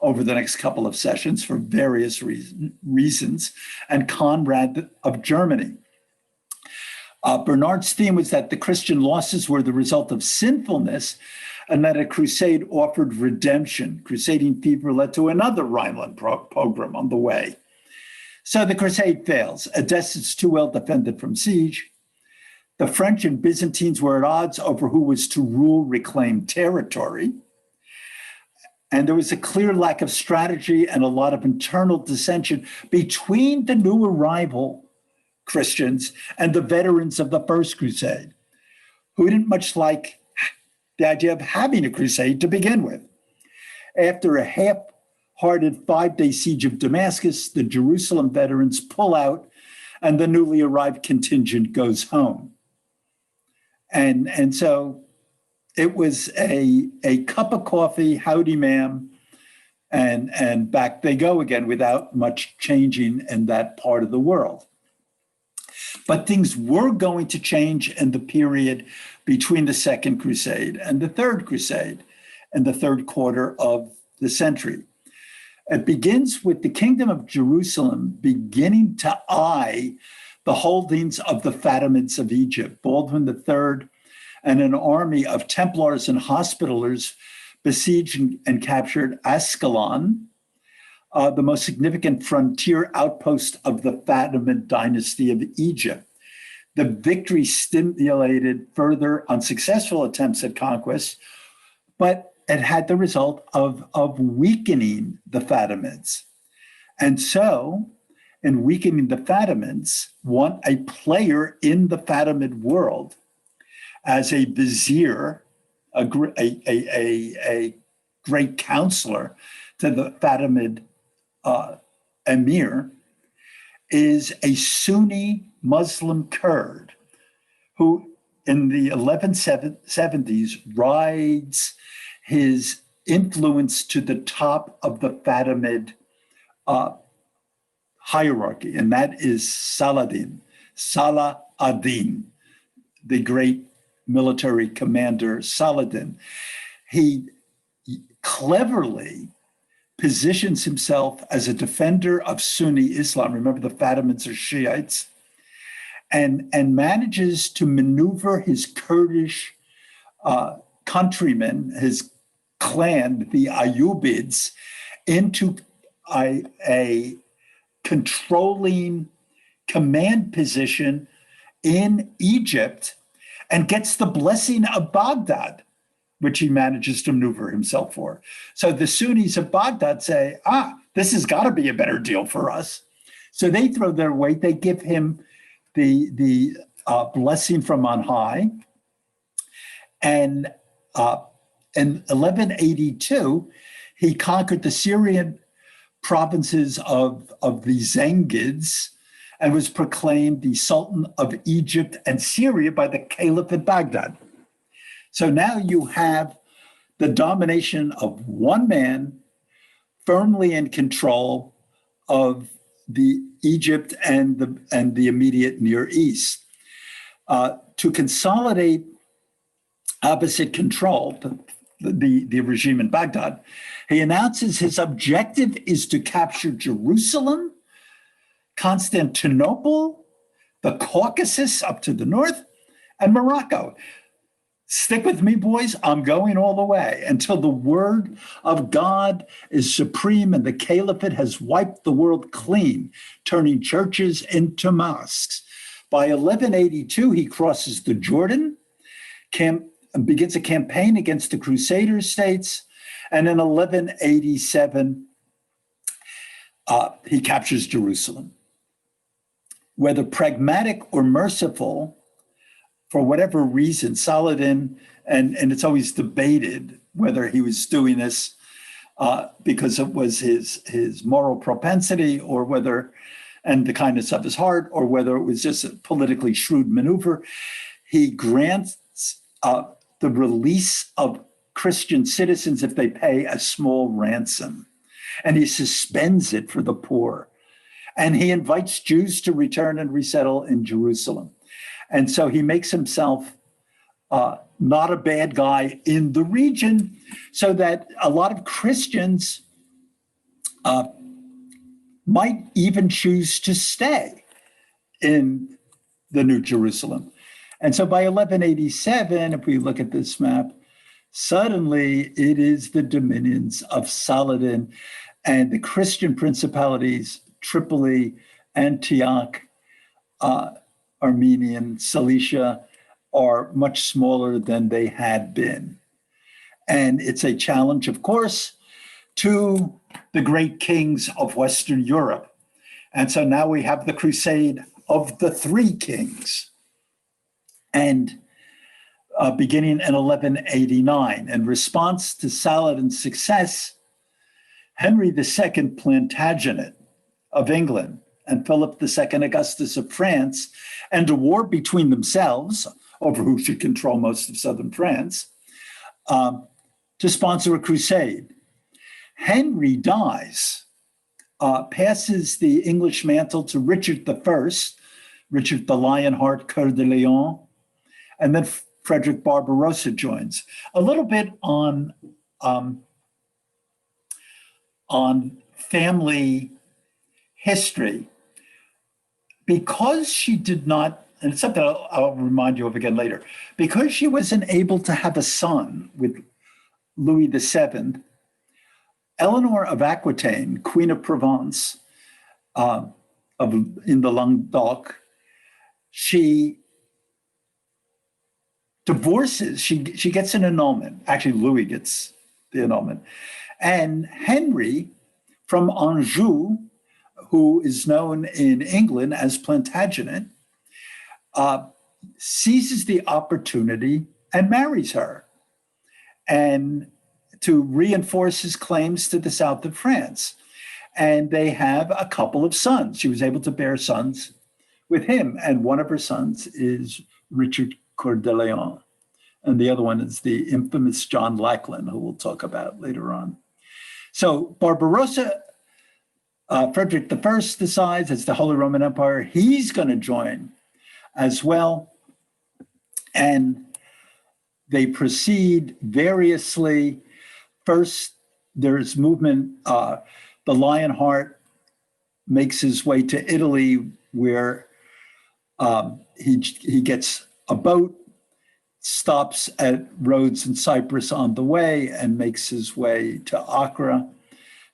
over the next couple of sessions for various reasons, and Conrad of Germany. Bernard's theme was that the Christian losses were the result of sinfulness and that a crusade offered redemption. Crusading fever led to another Rhineland pogrom on the way. So the crusade fails. Edessa is too well defended from siege. The French and Byzantines were at odds over who was to rule reclaimed territory. And there was a clear lack of strategy and a lot of internal dissension between the new arrival Christians and the veterans of the First Crusade, who didn't much like the idea of having a crusade to begin with. After a half-hearted 5-day siege of Damascus, the Jerusalem veterans pull out and the newly arrived contingent goes home. And so it was a cup of coffee, howdy ma'am, and back they go again without much changing in that part of the world. But things were going to change in the period between the Second Crusade and the Third Crusade in the third quarter of the century. It begins with the Kingdom of Jerusalem beginning to eye the holdings of the Fatimids of Egypt. Baldwin III and an army of Templars and Hospitallers besieged and captured Ascalon, the most significant frontier outpost of the Fatimid dynasty of Egypt. The victory stimulated further unsuccessful attempts at conquest, but it had the result of weakening the Fatimids. And so, in weakening the Fatimids, a player in the Fatimid world as a vizier, a great counselor to the Fatimid emir, is a Sunni Muslim Kurd who in the 1170s rides his influence to the top of the Fatimid hierarchy, and that is Salah ad-Din, the great military commander Saladin. He cleverly positions himself as a defender of Sunni Islam. Remember, the Fatimids are Shiites, and manages to maneuver his Kurdish countrymen, his clan, the Ayyubids, into a controlling command position in Egypt and gets the blessing of Baghdad, which he manages to maneuver himself for. So the Sunnis of Baghdad say, this has got to be a better deal for us. So they throw their weight. They give him the blessing from on high. And in 1182, he conquered the Syrian provinces of the Zengids and was proclaimed the Sultan of Egypt and Syria by the Caliph at Baghdad. So now you have the domination of one man firmly in control of the Egypt and the immediate Near East. To consolidate Abbasid control, the regime in Baghdad, he announces his objective is to capture Jerusalem, Constantinople, the Caucasus up to the north, and Morocco. Stick with me, boys. I'm going all the way until the word of God is supreme and the caliphate has wiped the world clean, turning churches into mosques. By 1182, he crosses the Jordan, begins a campaign against the Crusader states, and in 1187, he captures Jerusalem. Whether pragmatic or merciful, for whatever reason, Saladin, and it's always debated whether he was doing this because it was his moral propensity or whether, and the kindness of his heart, or whether it was just a politically shrewd maneuver, he grants the release of Christian citizens if they pay a small ransom, and he suspends it for the poor. And he invites Jews to return and resettle in Jerusalem. And so he makes himself not a bad guy in the region, so that a lot of Christians might even choose to stay in the New Jerusalem. And so by 1187, if we look at this map, suddenly it is the dominions of Saladin and the Christian principalities, Tripoli, Antioch, Armenian, Cilicia, are much smaller than they had been. And it's a challenge, of course, to the great kings of Western Europe. And so now we have the crusade of the three kings. And beginning in 1189, in response to Saladin's success, Henry II Plantagenet of England and Philip II Augustus of France, and a war between themselves over who should control most of southern France, to sponsor a crusade. Henry dies, passes the English mantle to Richard I, Richard the Lionheart Coeur de Lion, and then Frederick Barbarossa joins. A little bit on family history. Because she did not, and it's something I'll remind you of again later, because she wasn't able to have a son with Louis VII, Eleanor of Aquitaine, Queen of Provence, in the Languedoc, she divorces, she gets an annulment. Actually, Louis gets the annulment. And Henry from Anjou, who is known in England as Plantagenet, seizes the opportunity and marries her, and to reinforce his claims to the south of France. And they have a couple of sons. She was able to bear sons with him. And one of her sons is Richard Coeur de Lion. And the other one is the infamous John Lackland, who we'll talk about later on. So Barbarossa, Frederick I decides, as the Holy Roman Empire, he's going to join as well. And they proceed variously. First, there's movement. The Lionheart makes his way to Italy, where he gets a boat, stops at Rhodes and Cyprus on the way, and makes his way to Accra.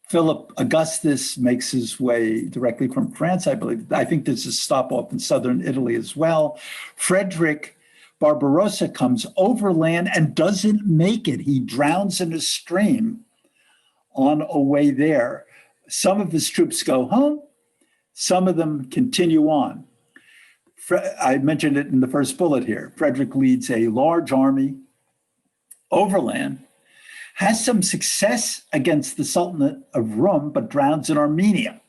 Philip Augustus makes his way directly from France, I believe. I think there's a stop off in southern Italy as well. Frederick Barbarossa comes overland and doesn't make it. He drowns in a stream on a way there. Some of his troops go home. Some of them continue on. I mentioned it in the first bullet here. Frederick leads a large army overland, has some success against the Sultanate of Rome, but drowns in Armenia.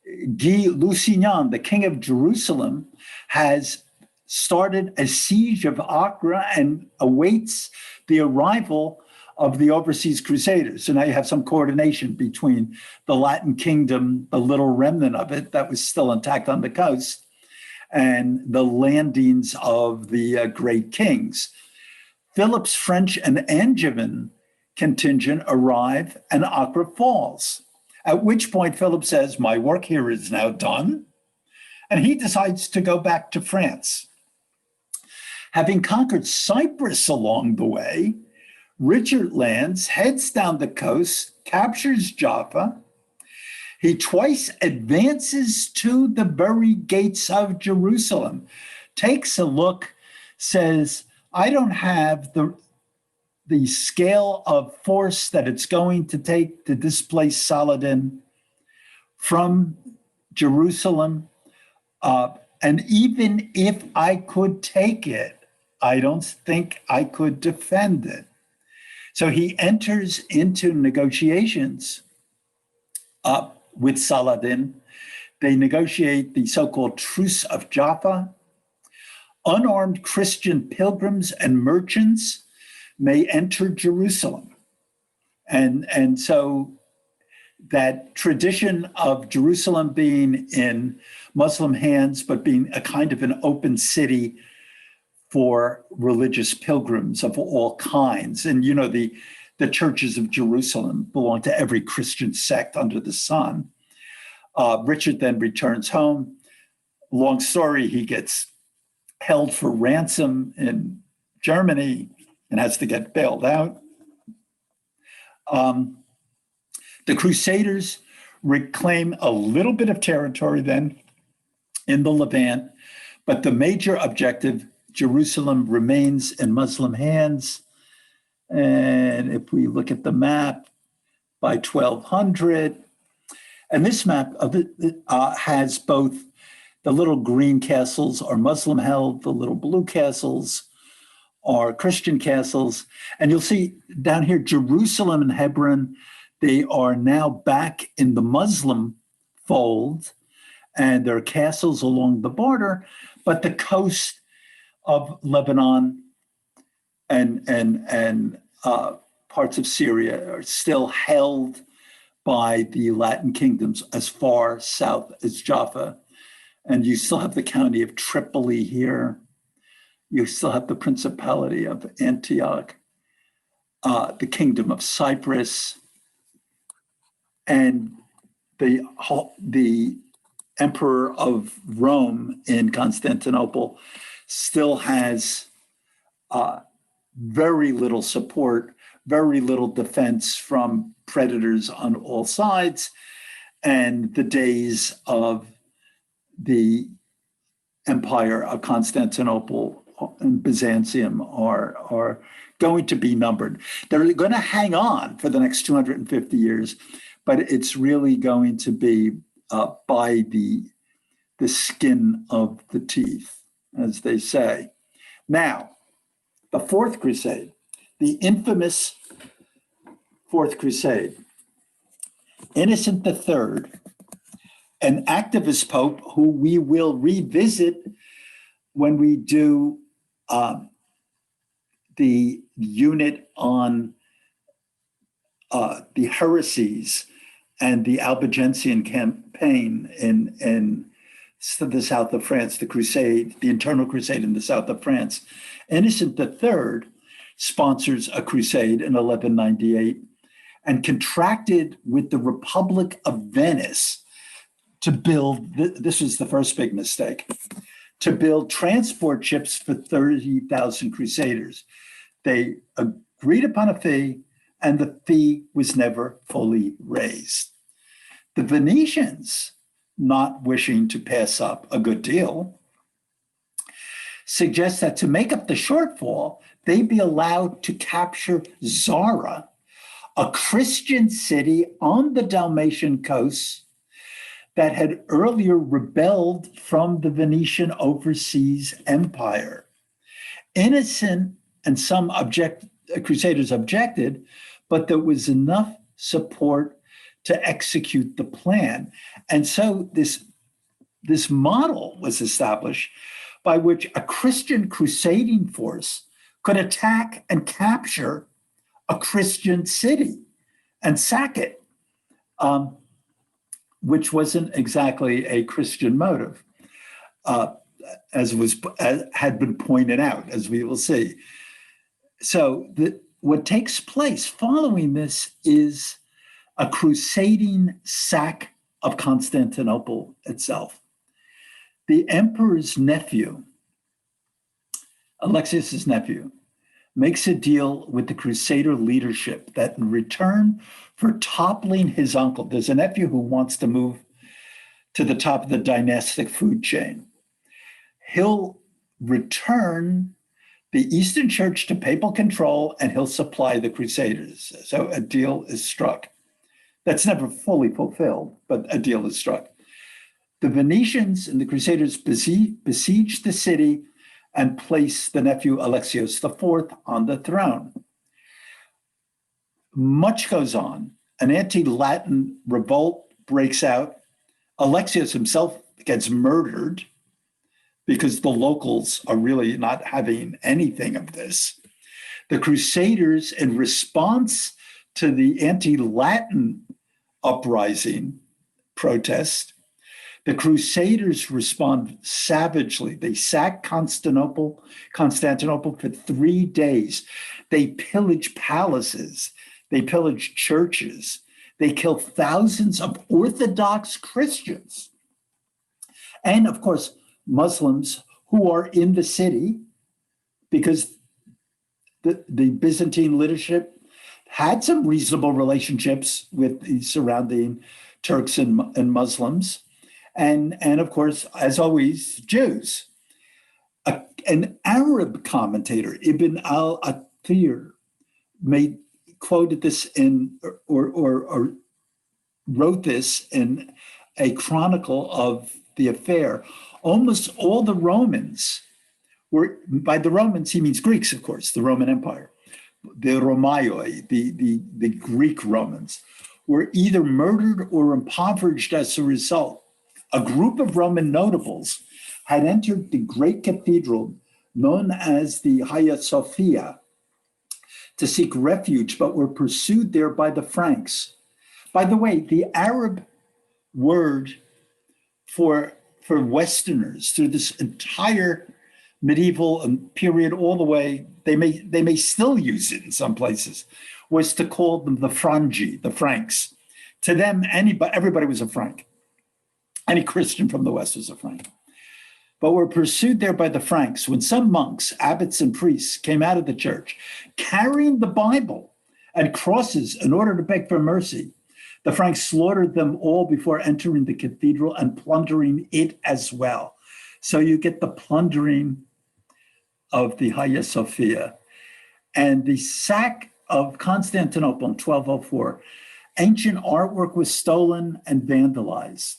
Guy Lusignan, the king of Jerusalem, has started a siege of Acre and awaits the arrival of the overseas crusaders. So now you have some coordination between the Latin kingdom, the little remnant of it that was still intact on the coast, and the landings of the great kings. Philip's French and Angevin contingent arrive and Acre falls, at which point Philip says, my work here is now done, and he decides to go back to France. Having conquered Cyprus along the way, Richard lands, heads down the coast, captures Jaffa. He twice advances to the very gates of Jerusalem, takes a look, says, I don't have the scale of force that it's going to take to displace Saladin from Jerusalem. And even if I could take it, I don't think I could defend it. So he enters into negotiations with Saladin. They negotiate the so-called Truce of Jaffa. Unarmed Christian pilgrims and merchants may enter Jerusalem. And so that tradition of Jerusalem being in Muslim hands, but being a kind of an open city for religious pilgrims of all kinds. And, you know, the churches of Jerusalem belong to every Christian sect under the sun. Richard then returns home. Long story, he gets held for ransom in Germany and has to get bailed out. The Crusaders reclaim a little bit of territory then in the Levant, but the major objective, Jerusalem, remains in Muslim hands. And if we look at the map, by 1200, and this map of it has both the little green castles are Muslim held, the little blue castles are Christian castles. And you'll see down here, Jerusalem and Hebron, they are now back in the Muslim fold, and there are castles along the border, but the coast of Lebanon and parts of Syria are still held by the Latin kingdoms as far south as Jaffa. And you still have the county of Tripoli here. You still have the Principality of Antioch, the Kingdom of Cyprus, and the Emperor of Rome in Constantinople still has very little support, very little defense from predators on all sides. And the days of the Empire of Constantinople and Byzantium are going to be numbered. They're going to hang on for the next 250 years, but it's really going to be by the skin of the teeth, as they say. Now, the Fourth Crusade, the infamous Fourth Crusade. Innocent III, an activist pope who we will revisit when we do the unit on the heresies and the Albigensian campaign in the south of France, the crusade, the internal crusade in the south of France. Innocent III sponsors a crusade in 1198 and contracted with the Republic of Venice to build, this was the first big mistake, to build transport ships for 30,000 crusaders. They agreed upon a fee and the fee was never fully raised. The Venetians, not wishing to pass up a good deal, suggest that to make up the shortfall, they be allowed to capture Zara, a Christian city on the Dalmatian coast that had earlier rebelled from the Venetian overseas empire. Innocent and some Crusaders objected, but there was enough support to execute the plan. And so this model was established by which a Christian crusading force could attack and capture a Christian city and sack it, which wasn't exactly a Christian motive, as had been pointed out, as we will see. So what takes place following this is a crusading sack of Constantinople itself. The emperor's nephew, Alexius's nephew, makes a deal with the Crusader leadership that in return for toppling his uncle, there's a nephew who wants to move to the top of the dynastic food chain. He'll return the Eastern Church to papal control and he'll supply the Crusaders. So a deal is struck. That's never fully fulfilled, but a deal is struck. The Venetians and the Crusaders besiege the city and place the nephew Alexios IV on the throne. Much goes on. An anti-Latin revolt breaks out. Alexios himself gets murdered because the locals are really not having anything of this. The Crusaders, in response to the anti-Latin uprising protest, the Crusaders respond savagely. They sack Constantinople for 3 days. They pillage palaces. They pillage churches. They kill thousands of Orthodox Christians. And of course, Muslims who are in the city, because the Byzantine leadership had some reasonable relationships with the surrounding Turks and Muslims. And of course, as always, Jews. An Arab commentator, Ibn al-Athir, quoted this or wrote this in a chronicle of the affair. Almost all the Romans were, by the Romans, he means Greeks, of course, the Roman Empire, the Romaioi, the Greek Romans, were either murdered or impoverished as a result. A group of Roman notables had entered the great cathedral known as the Hagia Sophia to seek refuge, but were pursued there by the Franks. By the way, the Arab word for Westerners through this entire medieval period all the way, they may still use it in some places, was to call them the Frangi, the Franks. To them, everybody was a Frank. Any Christian from the West was a Frank. But were pursued there by the Franks when some monks, abbots, and priests came out of the church carrying the Bible and crosses in order to beg for mercy. The Franks slaughtered them all before entering the cathedral and plundering it as well. So you get the plundering of the Hagia Sophia. And the sack of Constantinople in 1204, ancient artwork was stolen and vandalized.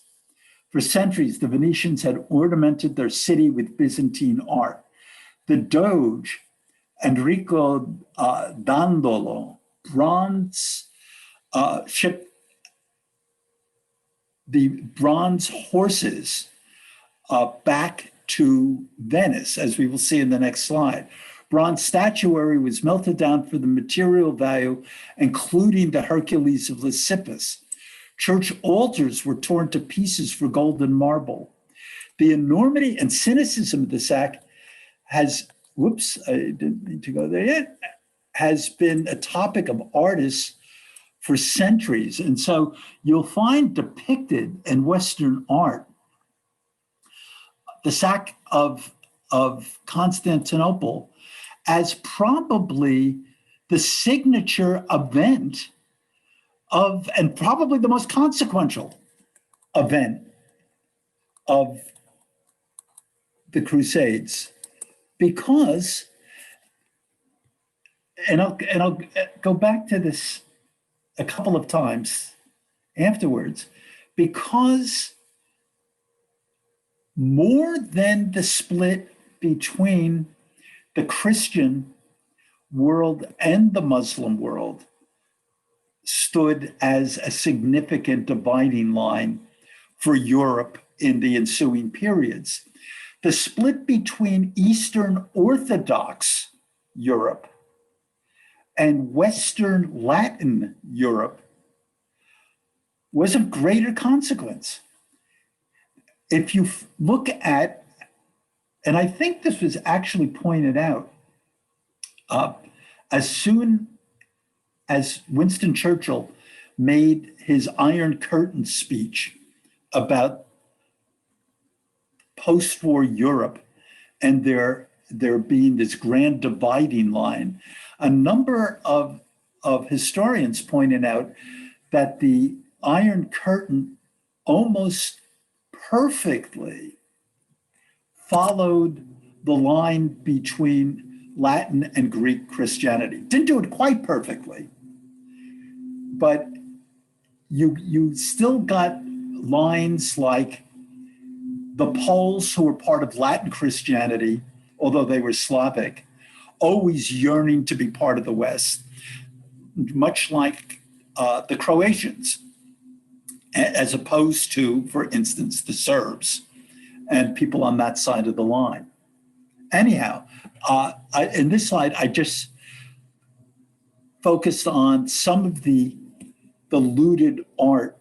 For centuries, the Venetians had ornamented their city with Byzantine art. The Doge, Enrico Dandolo, shipped the bronze horses back to Venice, as we will see in the next slide. Bronze statuary was melted down for the material value, including the Hercules of Lysippus. Church altars were torn to pieces for gold and marble. The enormity and cynicism of the sack has, I didn't mean to go there yet, has been a topic of artists for centuries. And so you'll find depicted in Western art the sack of Constantinople as probably the signature event of, and probably the most consequential event of the Crusades, because, and I'll go back to this a couple of times afterwards, because more than the split between the Christian world and the Muslim world stood as a significant dividing line for Europe in the ensuing periods. The split between Eastern Orthodox Europe and Western Latin Europe was of greater consequence. If you look at, and I think this was actually pointed out, as soon as Winston Churchill made his Iron Curtain speech about post-war Europe and there being this grand dividing line, a number of historians pointed out that the Iron Curtain almost perfectly followed the line between Latin and Greek Christianity. Didn't do it quite perfectly, but you still got lines like the Poles, who were part of Latin Christianity, although they were Slavic, always yearning to be part of the West, much like the Croatians, as opposed to, for instance, the Serbs and people on that side of the line. Anyhow, in this slide, I just focused on some of the looted art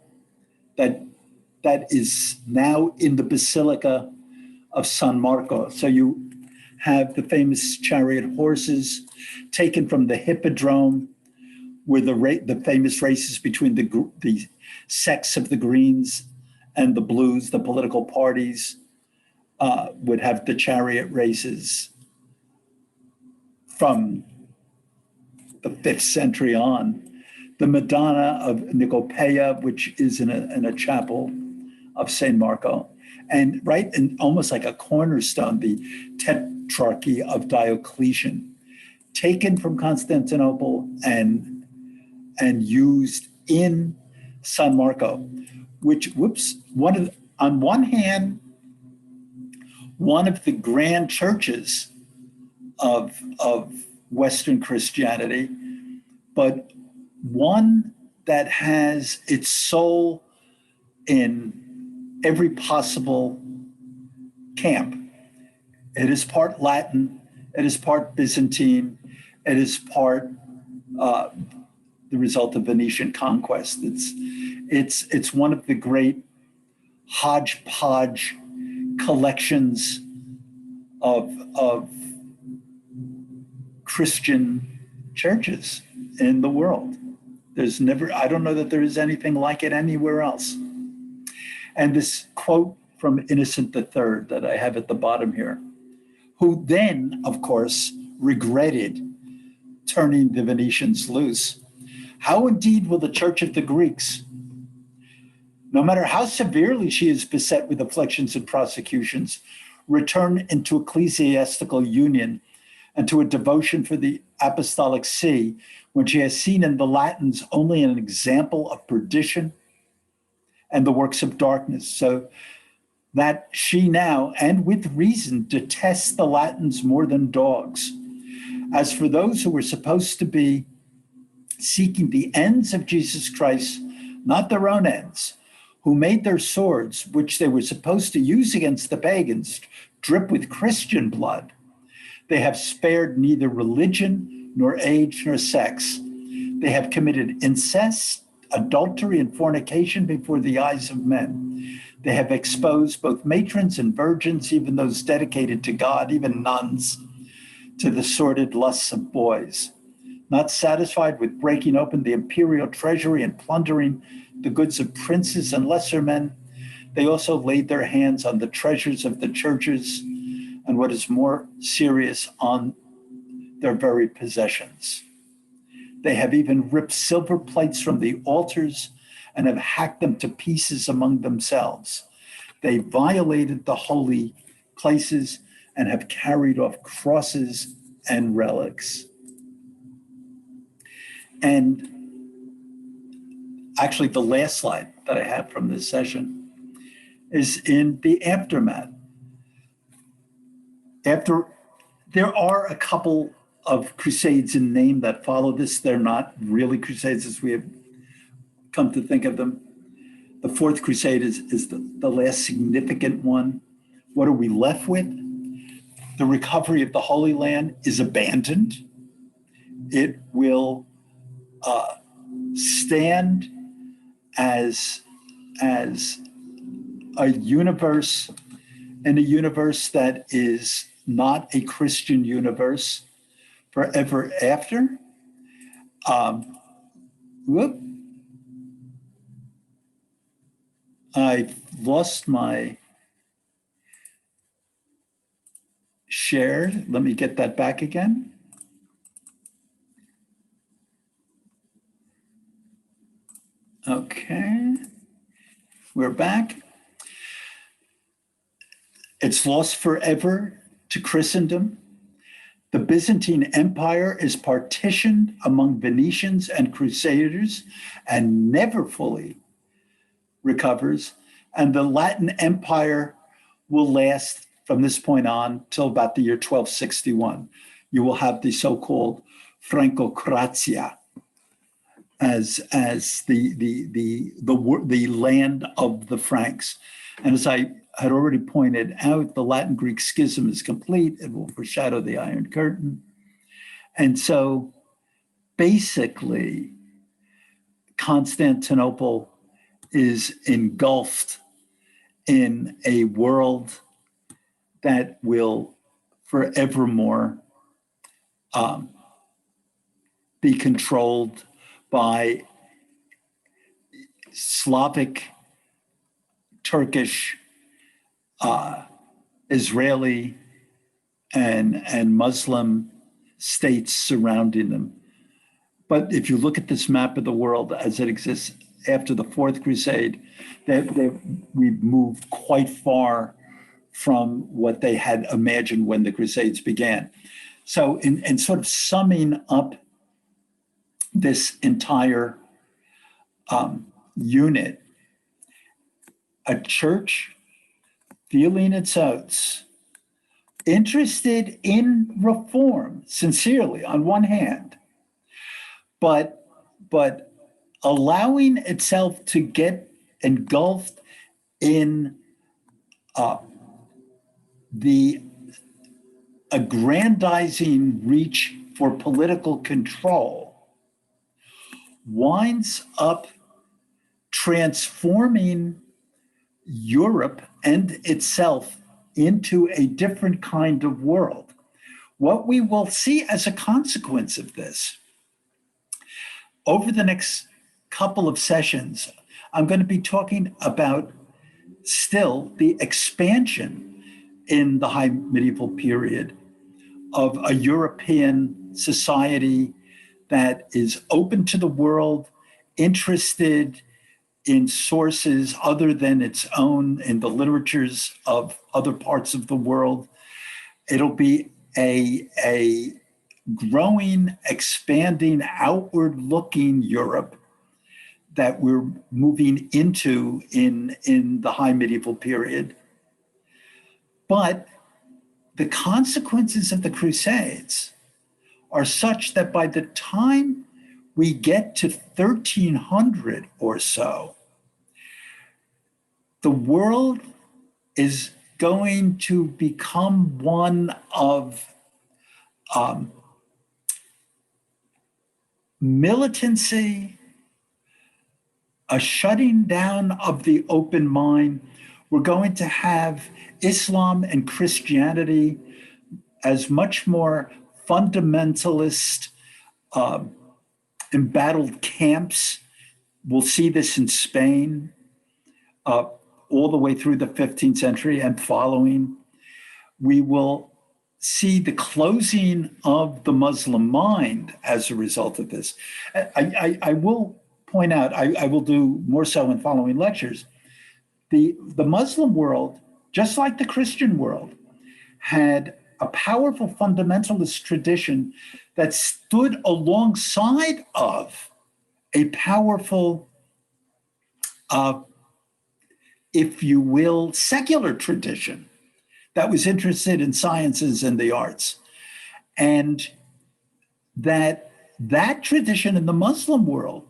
that is now in the Basilica of San Marco. So you have the famous chariot horses taken from the Hippodrome, where the famous races between the sects of the Greens and the Blues, the political parties, would have the chariot races from the 5th century on. The Madonna of Nicopeia, which is in a chapel of San Marco, and almost like a cornerstone, the Tetrarchy of Diocletian, taken from Constantinople and used in San Marco, which, on one hand, one of the grand churches of Western Christianity, but one that has its soul in every possible camp. It is part Latin, it is part Byzantine, it is part the result of Venetian conquest. It's one of the great hodgepodge collections of Christian churches in the world. I don't know that there is anything like it anywhere else. And this quote from Innocent III that I have at the bottom here, who then, of course, regretted turning the Venetians loose. How indeed will the Church of the Greeks, no matter how severely she is beset with afflictions and prosecutions, return into ecclesiastical union and to a devotion for the apostolic see, when she has seen in the Latins only an example of perdition and the works of darkness, so that she now, and with reason, detests the Latins more than dogs. As for those who were supposed to be seeking the ends of Jesus Christ, not their own ends, who made their swords, which they were supposed to use against the pagans, drip with Christian blood, they have spared neither religion, nor age, nor sex. They have committed incest, adultery, and fornication before the eyes of men. They have exposed both matrons and virgins, even those dedicated to God, even nuns, to the sordid lusts of boys. Not satisfied with breaking open the imperial treasury and plundering the goods of princes and lesser men, they also laid their hands on the treasures of the churches, and what is more serious, on their very possessions. They have even ripped silver plates from the altars and have hacked them to pieces among themselves. They violated the holy places and have carried off crosses and relics. And actually, the last slide that I have from this session is in the aftermath. There are a couple of crusades in name that follow this. They're not really crusades as we have come to think of them. The Fourth Crusade is the last significant one. What are we left with? The recovery of the Holy Land is abandoned. It will stand as a universe, and a universe that is not a Christian universe forever after. I lost my share. Let me get that back again. Okay, we're back. It's lost forever to Christendom. The Byzantine Empire is partitioned among Venetians and Crusaders and never fully recovers. And the Latin Empire will last from this point on till about the year 1261. You will have the so-called Francocrazia as the land of the Franks. And as I had already pointed out, the Latin-Greek schism is complete. It will foreshadow the Iron Curtain. And so basically, Constantinople is engulfed in a world that will forevermore be controlled by Slavic, Turkish, Israeli, and Muslim states surrounding them. But if you look at this map of the world as it exists after the Fourth Crusade, we've moved quite far from what they had imagined when the Crusades began. So in sort of summing up this entire unit, a church feeling its oats, interested in reform, sincerely on one hand, but allowing itself to get engulfed in the aggrandizing reach for political control, winds up transforming Europe and itself into a different kind of world. What we will see as a consequence of this, over the next couple of sessions, I'm going to be talking about still the expansion in the high medieval period of a European society that is open to the world, interested in sources other than its own, in the literatures of other parts of the world. It'll be a growing, expanding, outward-looking Europe that we're moving into in the high medieval period. But the consequences of the Crusades are such that by the time we get to 1300 or so, the world is going to become one of militancy, a shutting down of the open mind. We're going to have Islam and Christianity as much more fundamentalist, embattled camps. We'll see this in Spain all the way through the 15th century and following. We will see the closing of the Muslim mind as a result of this. I will point out, I will do more so in following lectures, the Muslim world, just like the Christian world, had a powerful fundamentalist tradition that stood alongside of a powerful, if you will, secular tradition that was interested in sciences and the arts. And that tradition in the Muslim world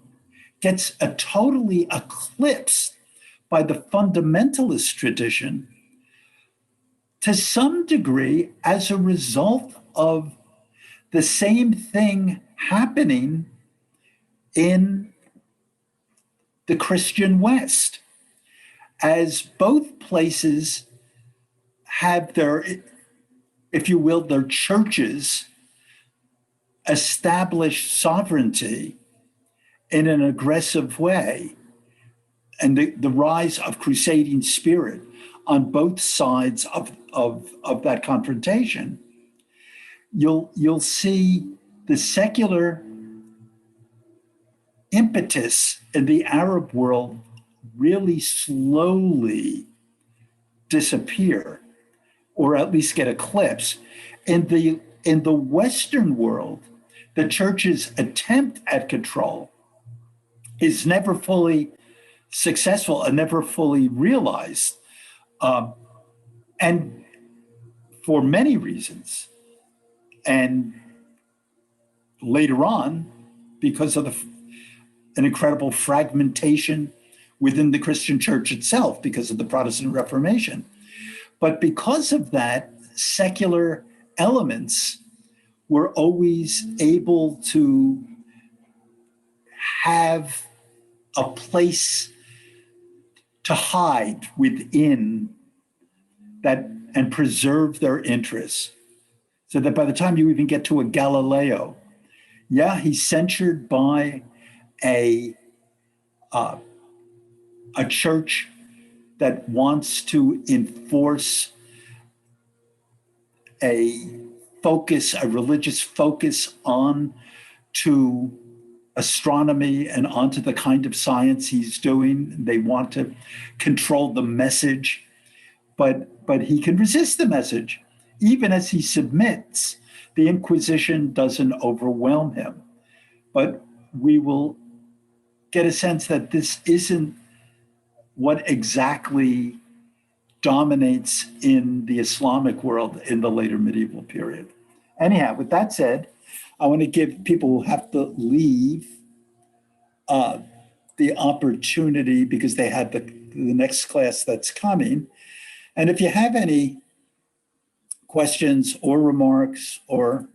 gets totally eclipsed by the fundamentalist tradition to some degree as a result of the same thing happening in the Christian West, as both places have their, if you will, their churches establish sovereignty in an aggressive way, and the rise of crusading spirit on both sides of that confrontation. You'll see the secular impetus in the Arab world really slowly disappear, or at least get eclipsed. In the Western world, the church's attempt at control is never fully successful and never fully realized. And for many reasons. And later on, because of an incredible fragmentation within the Christian church itself, because of the Protestant Reformation. But because of that, secular elements were always able to have a place to hide within that and preserve their interests. So that by the time you even get to a Galileo, yeah, he's censured by a church that wants to enforce a religious focus on to astronomy and onto the kind of science he's doing. They want to control the message, but he can resist the message. Even as he submits, the Inquisition doesn't overwhelm him. But we will get a sense that this isn't what exactly dominates in the Islamic world in the later medieval period. Anyhow, with that said, I want to give people who have to leave the opportunity, because they had the next class that's coming. And if you have any questions or remarks or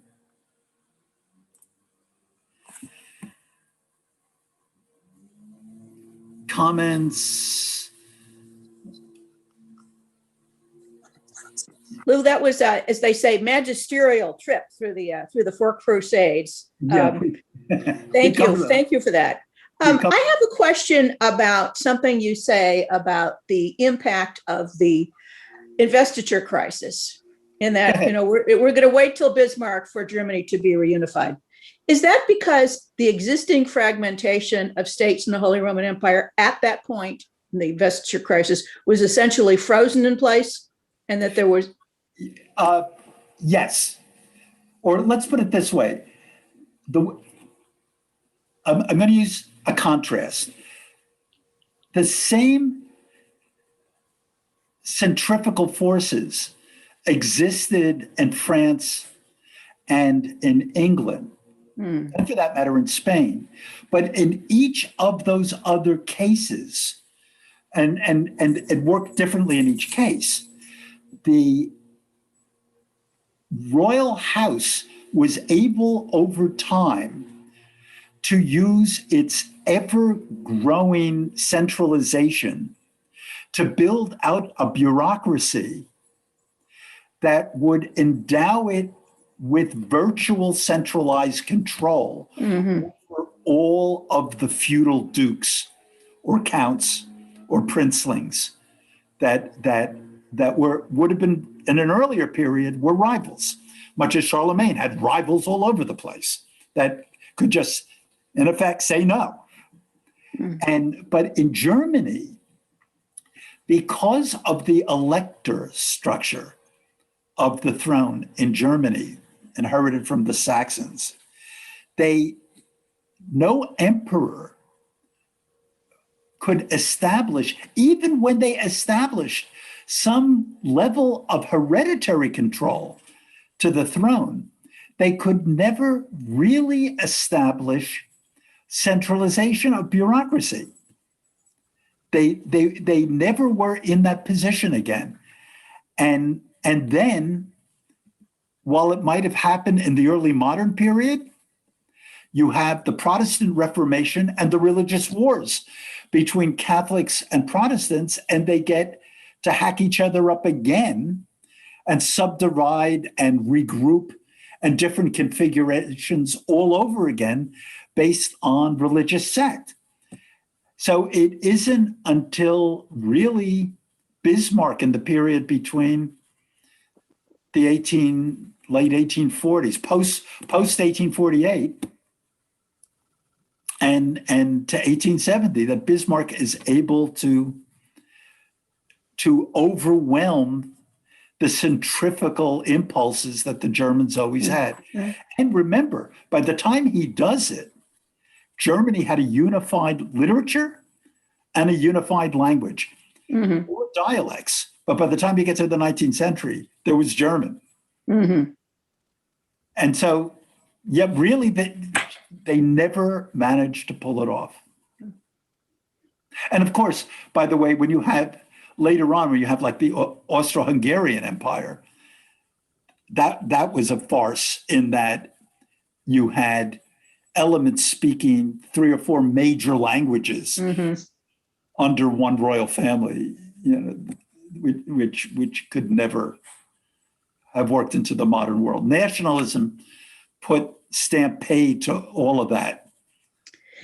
comments. Lou, that was, as they say, magisterial trip through the four Crusades. Yeah. Thank you for that. I have a question about something you say about the impact of the investiture crisis, in that, we're going to wait till Bismarck for Germany to be reunified. Is that because the existing fragmentation of states in the Holy Roman Empire at that point, in the investiture crisis, was essentially frozen in place, and that there was? Yes. Or let's put it this way. I'm going to use a contrast. The same centrifugal forces existed in France and in England, and for that matter in Spain. But in each of those other cases, and it worked differently in each case, the royal house was able over time to use its ever-growing centralization to build out a bureaucracy that would endow it with virtual centralized control over all of the feudal dukes or counts or princelings that would have been in an earlier period were rivals. much as Charlemagne had rivals all over the place that could just, in effect, say no. But in Germany, because of the elector structure of the throne in Germany, inherited from the Saxons, no emperor could establish, even when they established some level of hereditary control to the throne, they could never really establish centralization of bureaucracy. They never were in that position again. And then, while it might have happened in the early modern period, you have the Protestant Reformation and the religious wars between Catholics and Protestants, and they get to hack each other up again and subdivide and regroup and different configurations all over again based on religious sect. So it isn't until really Bismarck in the period between the late 1840s, post 1848, and to 1870 that Bismarck is able to overwhelm the centrifugal impulses that the Germans always had. And remember, by the time he does it, Germany had a unified literature and a unified language, or dialects. But by the time you get to the 19th century, there was German. And so, yeah, really, they never managed to pull it off. And of course, by the way, when you have later on, when you have like the Austro-Hungarian Empire, that was a farce in that you had elements speaking 3 or 4 major languages under one royal family, which could never have worked into the modern world. Nationalism put stamp pay to all of that.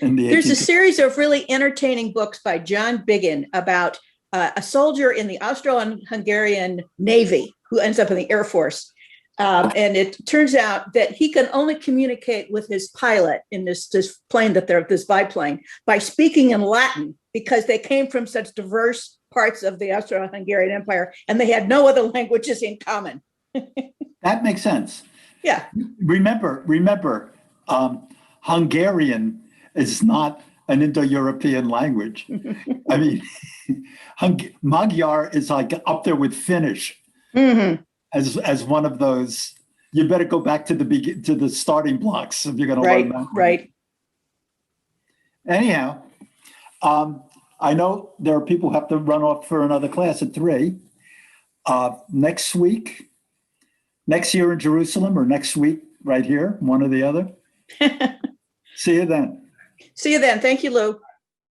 There's a series of really entertaining books by John Biggin about a soldier in the Austro-Hungarian Navy who ends up in the Air Force. And it turns out that he can only communicate with his pilot in this plane this biplane by speaking in Latin, because they came from such diverse parts of the Austro-Hungarian Empire and they had no other languages in common. That makes sense. Yeah. Remember, Hungarian is not an Indo-European language. I mean, Magyar is like up there with Finnish as one of those. You better go back to the starting blocks if you're going to learn that. Right. Anyhow, I know there are people who have to run off for another class at 3. Next year in Jerusalem, or next week right here, one or the other. See you then. See you then. Thank you, Lou.